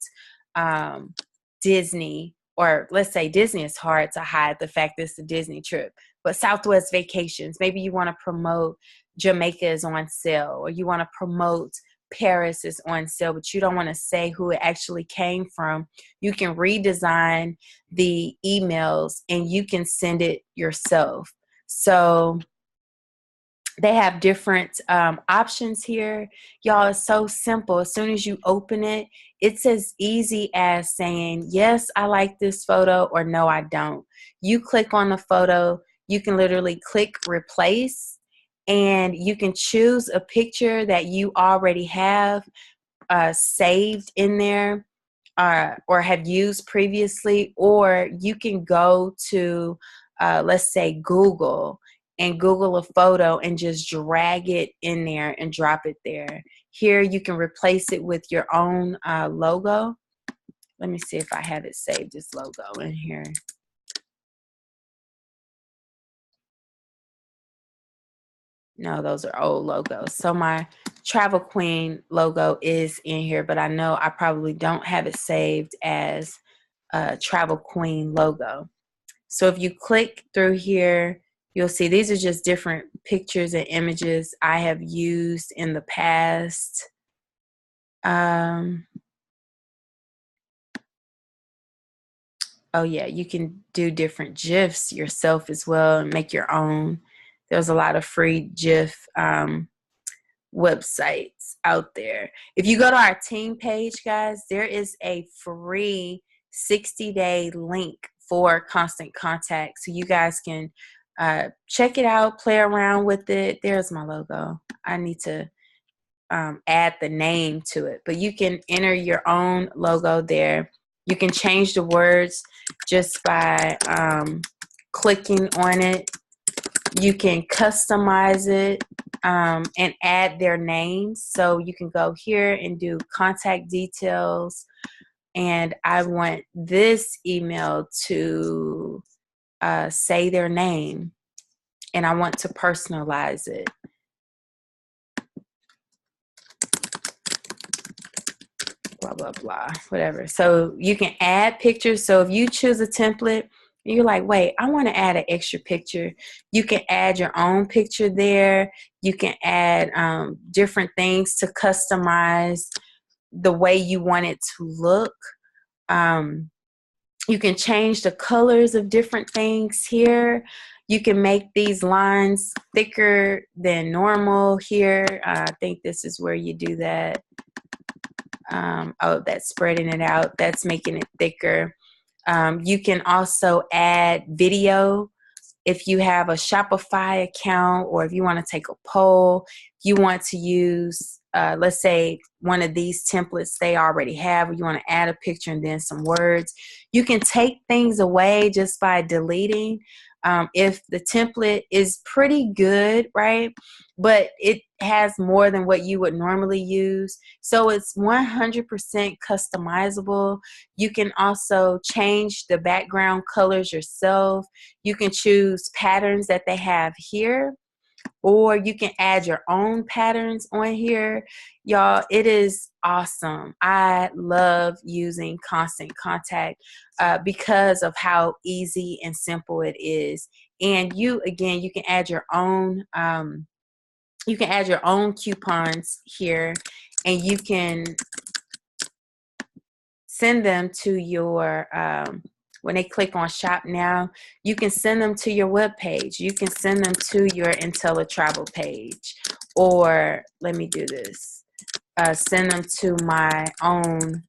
Disney, or let's say Disney is hard to hide the fact that it's a Disney trip, but Southwest Vacations, maybe you want to promote Jamaica is on sale, or you want to promote Paris is on sale, but you don't want to say who it actually came from. You can redesign the emails and you can send it yourself. So they have different options here. Y'all, it's so simple. As soon as you open it, it's as easy as saying, yes, I like this photo, or no, I don't. You click on the photo, you can literally click replace, and you can choose a picture that you already have saved in there or have used previously, or you can go to, let's say, Google, and Google a photo and just drag it in there and drop it there. Here you can replace it with your own logo. Let me see if I have it saved, this logo in here. No, those are old logos. So my Travel Queen logo is in here, but I know I probably don't have it saved as a Travel Queen logo. So if you click through here, you'll see these are just different pictures and images I have used in the past. Oh yeah, you can do different GIFs yourself as well and make your own. There's a lot of free GIF websites out there. If you go to our team page, guys, there is a free 60-day link for Constant Contact, so you guys can check it out, play around with it. There's my logo. I need to add the name to it, but you can enter your own logo there. You can change the words just by clicking on it. You can customize it and add their names. So you can go here and do contact details. And I want this email to say their name, and I want to personalize it. Blah, blah, blah, whatever. So you can add pictures. So if you choose a template, you're like, wait, I want to add an extra picture. You can add your own picture there. You can add different things to customize the way you want it to look. You can change the colors of different things here. You can make these lines thicker than normal here. I think this is where you do that. Oh, that's spreading it out. That's making it thicker. You can also add video if you have a Shopify account, or if you want to take a poll. You want to use, let's say, one of these templates they already have, or you want to add a picture and then some words. You can take things away just by deleting. If the template is pretty good, right? But has more than what you would normally use. So it's 100% customizable. You can also change the background colors yourself. You can choose patterns that they have here, or you can add your own patterns on here. Y'all, it is awesome. I love using Constant Contact because of how easy and simple it is. And you can add your own coupons here, and you can send them to your when they click on shop now, you can send them to your web page. You can send them to your IntelliTravel page, or let me do this, send them to my own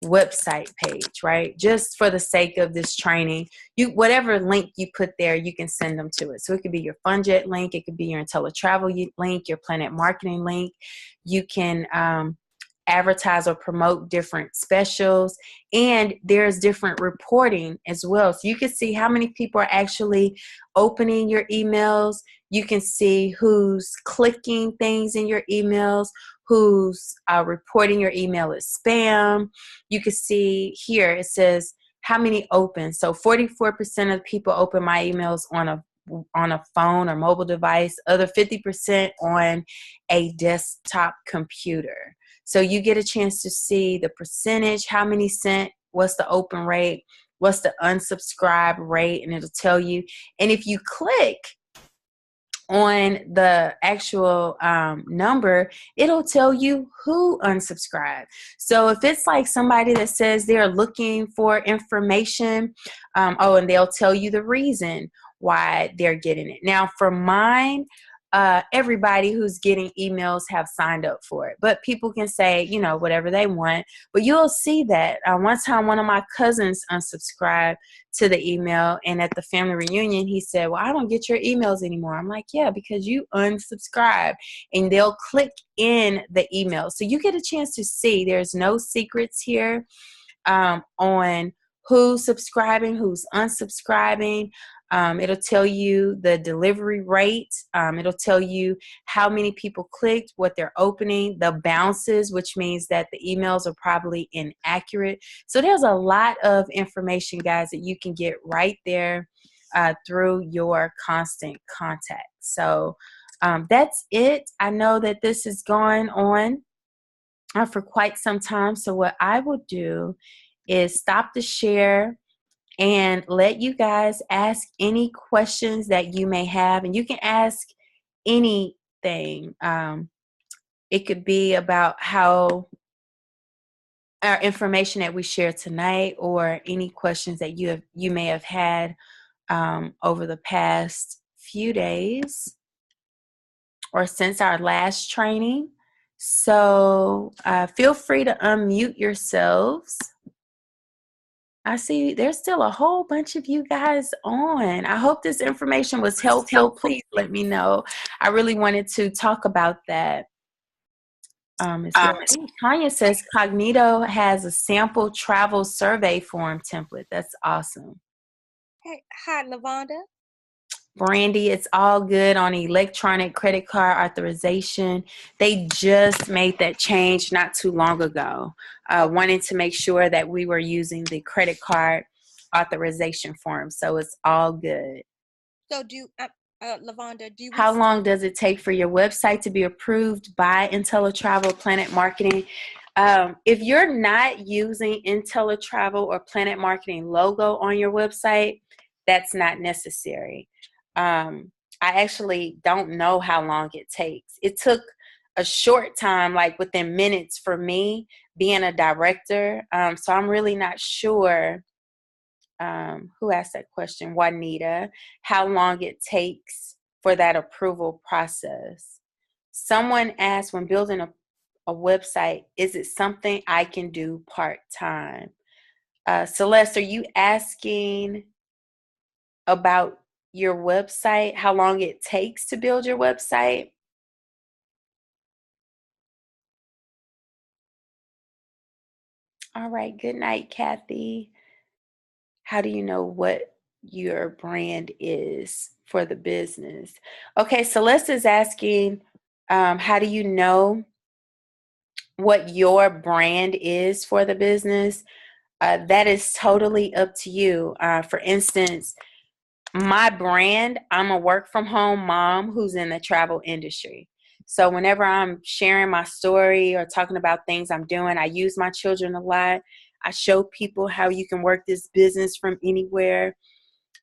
website page, right? Just for the sake of this training, whatever link you put there, you can send them to it. So it could be your FunJet link, it could be your IntelliTravel link, your Planet Marketing link. You can advertise or promote different specials, and there's different reporting as well. So you can see how many people are actually opening your emails. You can see who's clicking things in your emails, who's reporting your email as spam. You can see here it says how many open. So 44% of people open my emails on a phone or mobile device, other 50% on a desktop computer. So you get a chance to see the percentage, how many sent, what's the open rate, what's the unsubscribe rate, and it'll tell you. And if you click on the actual number, it'll tell you who unsubscribed. So if it's like somebody that says they're looking for information, and they'll tell you the reason why they're getting it. Now for mine, everybody who's getting emails have signed up for it, but people can say, whatever they want. But you'll see that one time one of my cousins unsubscribed to the email, and at the family reunion he said, well, I don't get your emails anymore. I'm like, yeah, because you unsubscribe. And they'll click in the email, so you get a chance to see. There's no secrets here on who's subscribing, who's unsubscribing. It'll tell you the delivery rate. It'll tell you how many people clicked, what they're opening, the bounces, which means that the emails are probably inaccurate. So there's a lot of information, guys, that you can get right there through your Constant Contact. So that's it. I know that this has gone on for quite some time. So what I will do is stop the share and let you guys ask any questions that you may have. And you can ask anything. It could be about how our information that we share tonight, or any questions that you may have had over the past few days or since our last training. So feel free to unmute yourselves. I see there's still a whole bunch of you guys on. I hope this information was helpful. Please let me know. I really wanted to talk about that. Tanya says Cognito has a sample travel survey form template. That's awesome. Hey, hi, Lavonda. Brandy, it's all good on electronic credit card authorization. They just made that change not too long ago, wanting to make sure that we were using the credit card authorization form. So it's all good. So Lavonda, how long does it take for your website to be approved by IntelliTravel Planet Marketing? If you're not using IntelliTravel or Planet Marketing logo on your website, that's not necessary. I actually don't know how long it takes. It took a short time, like within minutes for me being a director. So I'm really not sure who asked that question, Juanita, how long it takes for that approval process. Someone asked, when building a website, is it something I can do part-time? Celeste, are you asking about your website, how long it takes to build your website? All right, good night, Kathy. How do you know what your brand is for the business? Okay, Celeste is asking, How do you know what your brand is for the business? That is totally up to you. For instance, my brand, I'm a work from home mom who's in the travel industry. So whenever I'm sharing my story or talking about things I'm doing, I use my children a lot. I show people how you can work this business from anywhere.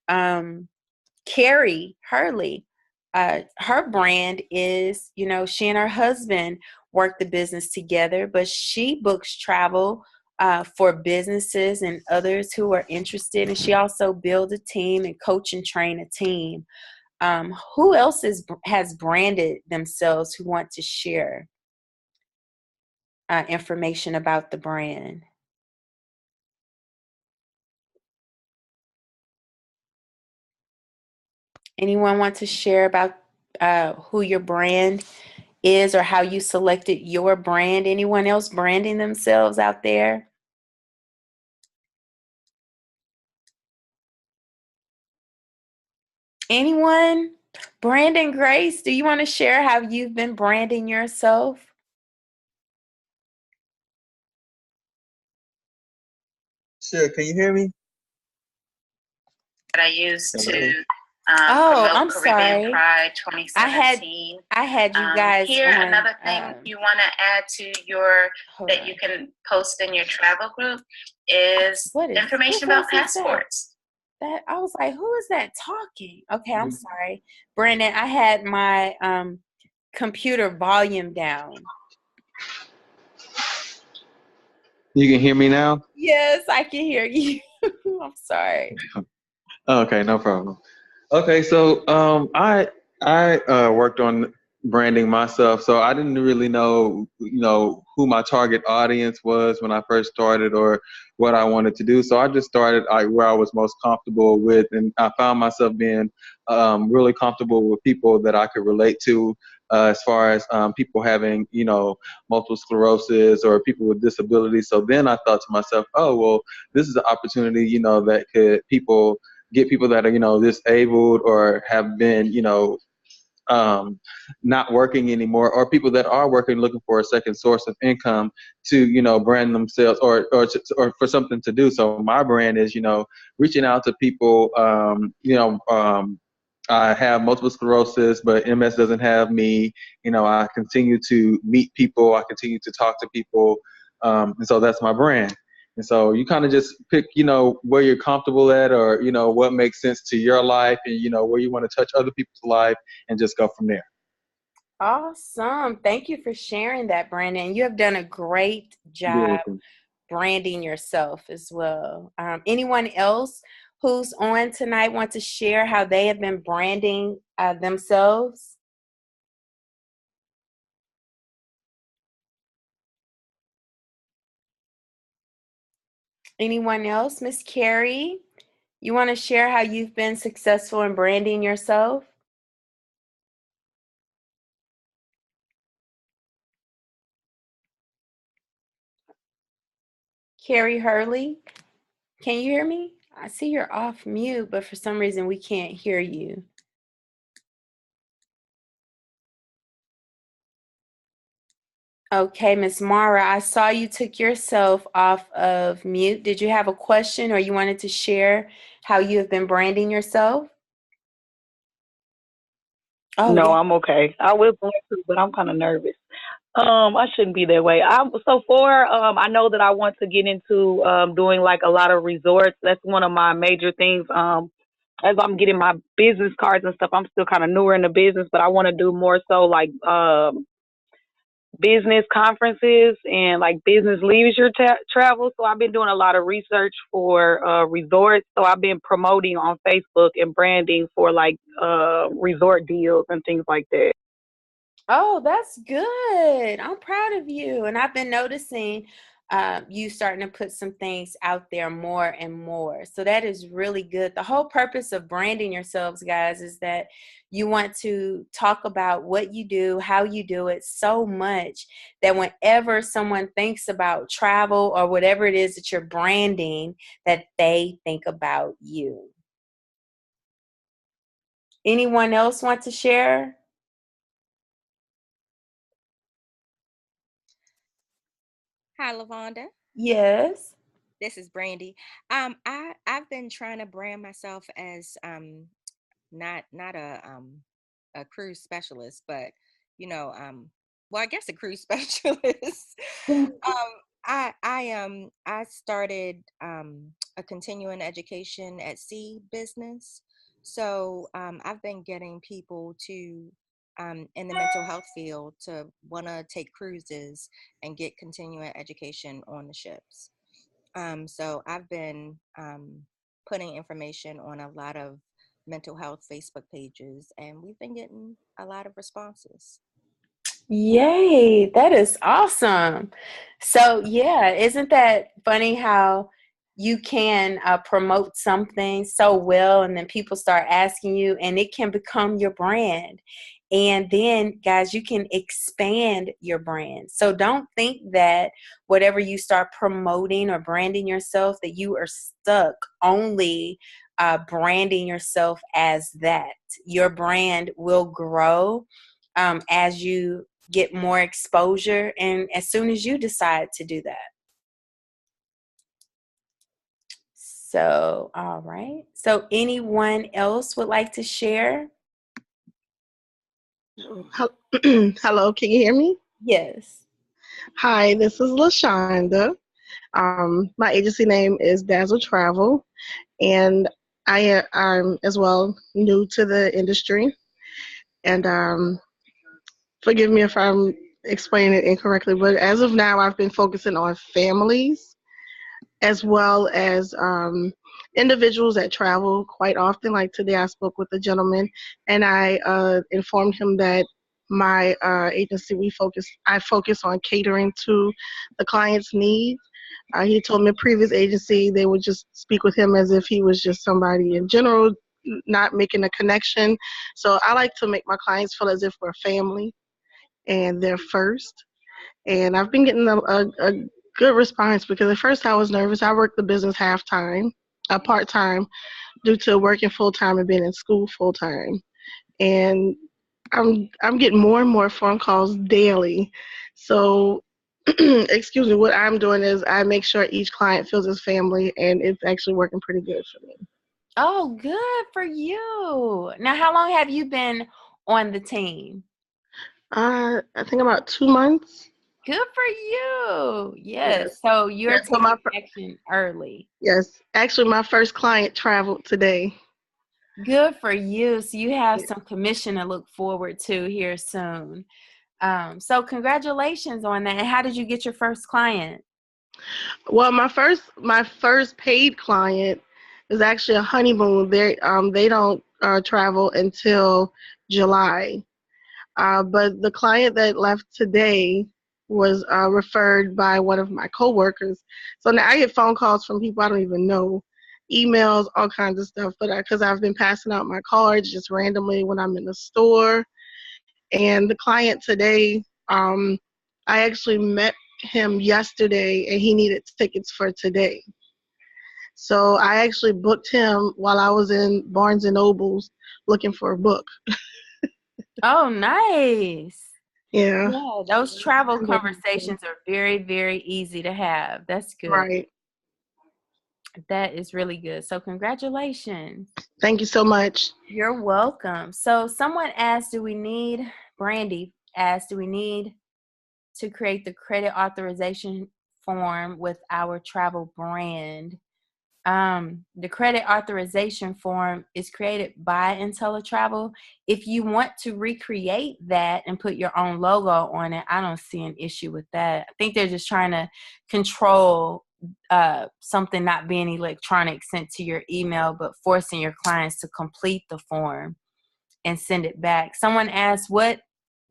Carrie Hurley, her brand is, she and her husband work the business together, but she books travel for businesses and others who are interested. And she also builds a team and coach and train a team. Who else has branded themselves who want to share information about the brand? Anyone want to share about who your brand is or how you selected your brand? Anyone else branding themselves out there? Anyone? Brandon Grace, do you want to share how you've been branding yourself? Sure, can you hear me? That I used to Oh, promote I'm Caribbean sorry. Pride I 2017. had you guys Here, on. another thing you want to add to your that you can post in your travel group is information about passports. That I was like, who is that talking? Okay, I'm sorry, Brandon. I had my computer volume down. You can hear me now? Yes, I can hear you. I'm sorry. Okay, no problem. Okay, so I worked on branding myself, so I didn't really know, who my target audience was when I first started or what I wanted to do. So I just started where I was most comfortable with, and I found myself being really comfortable with people that I could relate to, as far as people having, multiple sclerosis or people with disabilities. So then I thought to myself, oh, well, this is an opportunity, that could get people that are, disabled or have been, not working anymore, or people that are working looking for a second source of income to, brand themselves or for something to do. So my brand is, reaching out to people. I have multiple sclerosis, but MS doesn't have me. I continue to meet people. I continue to talk to people. And so that's my brand. And so you kind of just pick, where you're comfortable at, or, what makes sense to your life, and, where you want to touch other people's life, and just go from there. Awesome. Thank you for sharing that, Brandon. You have done a great job branding yourself as well. Anyone else who's on tonight want to share how they have been branding themselves? Anyone else? Miss Carrie, you want to share how you've been successful in branding yourself? Carrie Hurley, can you hear me? I see you're off mute, but for some reason we can't hear you. Okay, Miss Mara, I saw you took yourself off of mute. Did you have a question or you wanted to share how you have been branding yourself? Oh, No, yeah. I'm okay. I was going to, but I'm kind of nervous. I shouldn't be that way. I know that I want to get into doing like a lot of resorts. That's one of my major things. As I'm getting my business cards and stuff, I'm still kind of newer in the business, but I want to do more so like business conferences and like business leisure travel. So I've been doing a lot of research for resorts. So I've been promoting on Facebook and branding for like resort deals and things like that. Oh, that's good. I'm proud of you. And I've been noticing you starting to put some things out there more and more. So that is really good. The whole purpose of branding yourselves, guys, is that you want to talk about what you do, how you do it so much that whenever someone thinks about travel or whatever it is that you're branding, that they think about you. Anyone else want to share? Hi, Lavonda. Yes. This is Brandy. I've been trying to brand myself as not a cruise specialist, but well, I guess a cruise specialist. I started a continuing education at sea business, so I've been getting people to in the mental health field to want to take cruises and get continuing education on the ships. So I've been putting information on a lot of mental health Facebook pages, and we've been getting a lot of responses. Yay, that is awesome. So, yeah, isn't that funny how you can promote something so well and then people start asking you and it can become your brand. And then, guys, you can expand your brand. So don't think that whatever you start promoting or branding yourself, that you are stuck only branding yourself as that. Your brand will grow as you get more exposure and as soon as you decide to do that. So, all right. So anyone else would like to share? Hello, can you hear me? Yes. Hi, this is LaShonda. My agency name is Dazzle Travel, and I'm as well new to the industry. And forgive me if I'm explaining it incorrectly, but as of now, I've been focusing on families as well as individuals that travel quite often. Like today, I spoke with a gentleman, and I informed him that my agency, I focus on catering to the client's needs. He told me a previous agency, they would just speak with him as if he was just somebody in general, not making a connection. So I like to make my clients feel as if we're family and they're first. And I've been getting a good response because at first I was nervous. I worked the business part time, due to working full time and being in school full time. And I'm getting more and more phone calls daily. So excuse me, what I'm doing is I make sure each client feels his family, and it's actually working pretty good for me. Oh, good for you. Now, how long have you been on the team? I think about 2 months. Good for you. Yes. So you're So taking action early. yes, actually my first client traveled today. Good for you. So you have some commission to look forward to here soon. So congratulations on that. And how did you get your first client? Well, my first paid client is actually a honeymoon. They don't travel until July. But the client that left today was referred by one of my coworkers. So now I get phone calls from people I don't even know, emails, all kinds of stuff. But because I've been passing out my cards just randomly when I'm in the store, and the client today, I actually met him yesterday, and he needed tickets for today. So I actually booked him while I was in Barnes and Nobles looking for a book. Oh, nice. Yeah. Yeah, those travel conversations are very, very easy to have. That's good. Right. That is really good. So congratulations. Thank you so much. You're welcome. So someone asked, Brandy asked, do we need to create the credit authorization form with our travel brand? The credit authorization form is created by IntelliTravel. If you want to recreate that and put your own logo on it, I don't see an issue with that. I think they're just trying to control something not being electronic sent to your email, but forcing your clients to complete the form and send it back. Someone asked, what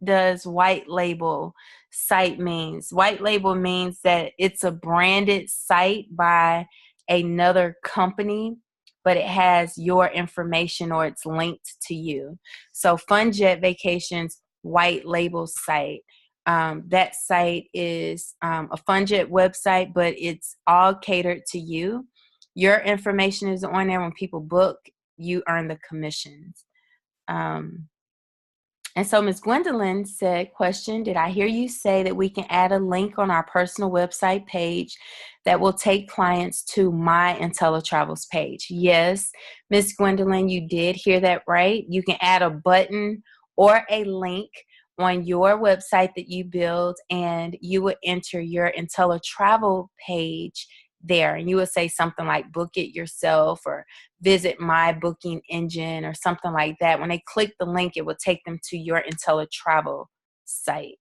does white label site means? White label means that it's a branded site by another company, but it has your information or it's linked to you. So FunJet Vacations white label site. That site is a FunJet website, but it's all catered to you. Your information is on there. When people book, you earn the commissions. And so Ms. Gwendolyn said, question, did I hear you say that we can add a link on our personal website page that will take clients to my IntelliTravels page? Yes, Ms. Gwendolyn, you did hear that right. You can add a button or a link on your website that you build, and you would enter your IntelliTravel page there, and you would say something like book it yourself or visit my booking engine or something like that. When they click the link, it will take them to your IntelliTravel site.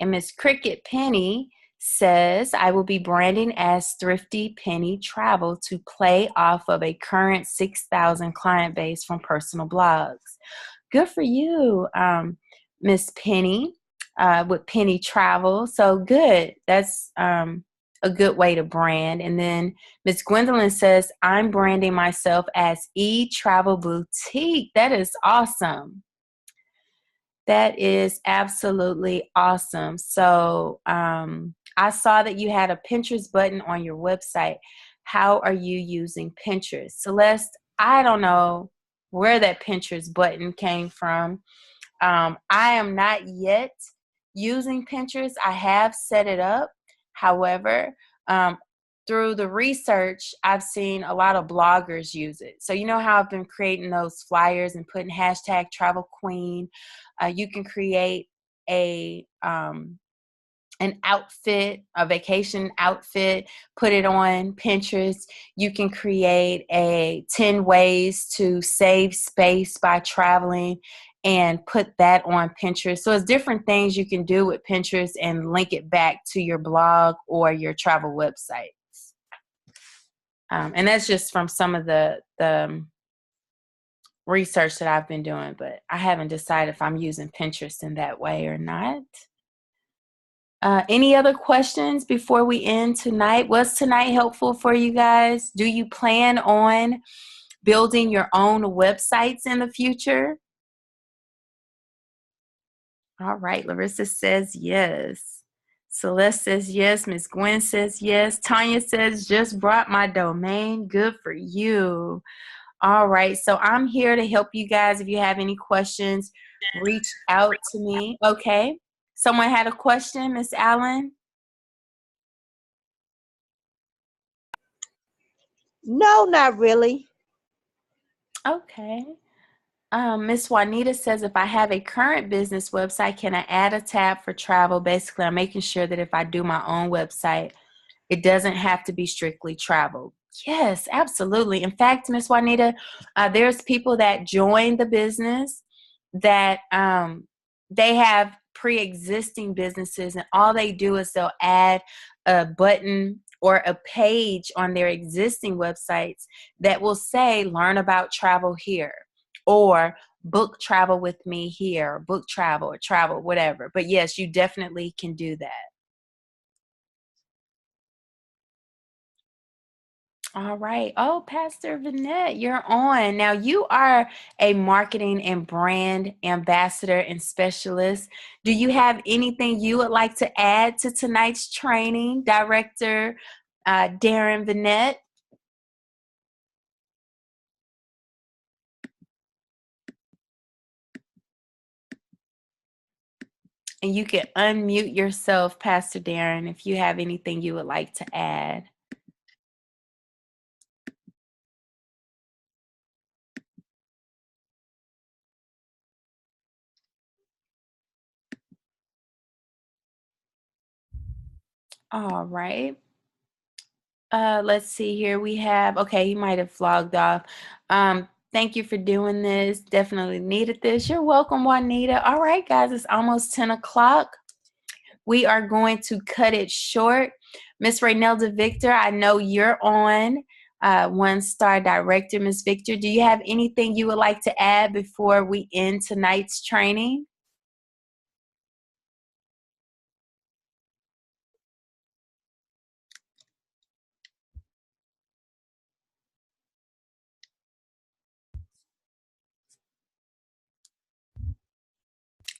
And Miss Cricket Penny says, I will be branding as Thrifty Penny Travel to play off of a current 6,000 client base from personal blogs. Good for you, Miss Penny, with Penny Travel. So good. That's a good way to brand. And then Miss Gwendolyn says, I'm branding myself as E-Travel Boutique. That is awesome. That is absolutely awesome. So I saw that you had a Pinterest button on your website. How are you using Pinterest? Celeste, I don't know where that Pinterest button came from. I am not yet using Pinterest. I have set it up. However, through the research, I've seen a lot of bloggers use it. So you know how I've been creating those flyers and putting hashtag Travel Queen. You can create an outfit, a vacation outfit, put it on Pinterest. You can create 10 ways to save space by traveling and put that on Pinterest. So it's different things you can do with Pinterest and link it back to your blog or your travel websites. And that's just from some of the research that I've been doing, but I haven't decided if I'm using Pinterest in that way or not. Any other questions before we end tonight? Was tonight helpful for you guys? Do you plan on building your own websites in the future? All right, Larissa says yes. Celeste says yes. Miss Gwen says yes. Tanya says, just brought my domain. Good for you. All right, so I'm here to help you guys. If you have any questions, reach out to me. Okay. Someone had a question, Miss Allen? No, not really. Okay. Miss Juanita says, if I have a current business website, can I add a tab for travel? Basically, I'm making sure that if I do my own website, it doesn't have to be strictly travel. Yes, absolutely. In fact, Miss Juanita, there's people that join the business that they have pre-existing businesses, and all they do is they'll add a button or a page on their existing websites that will say, learn about travel here, or book travel with me here, book travel or travel, whatever. But yes, you definitely can do that. All right. Oh, Pastor Vanette, you're on. Now, you are a marketing and brand ambassador and specialist. Do you have anything you would like to add to tonight's training, Director Darren Vanette? And you can unmute yourself, Pastor Darren, if you have anything you would like to add. All right. Let's see here. We have, okay, he might have logged off. Thank you for doing this. Definitely needed this. You're welcome, Juanita. All right, guys, it's almost 10 o'clock. We are going to cut it short. Miss Raynelda Victor, I know you're on. One-star director, Miss Victor. Do you have anything you would like to add before we end tonight's training?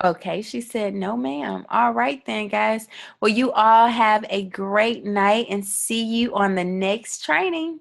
Okay, she said no, ma'am. All right then, guys. Well, you all have a great night and see you on the next training.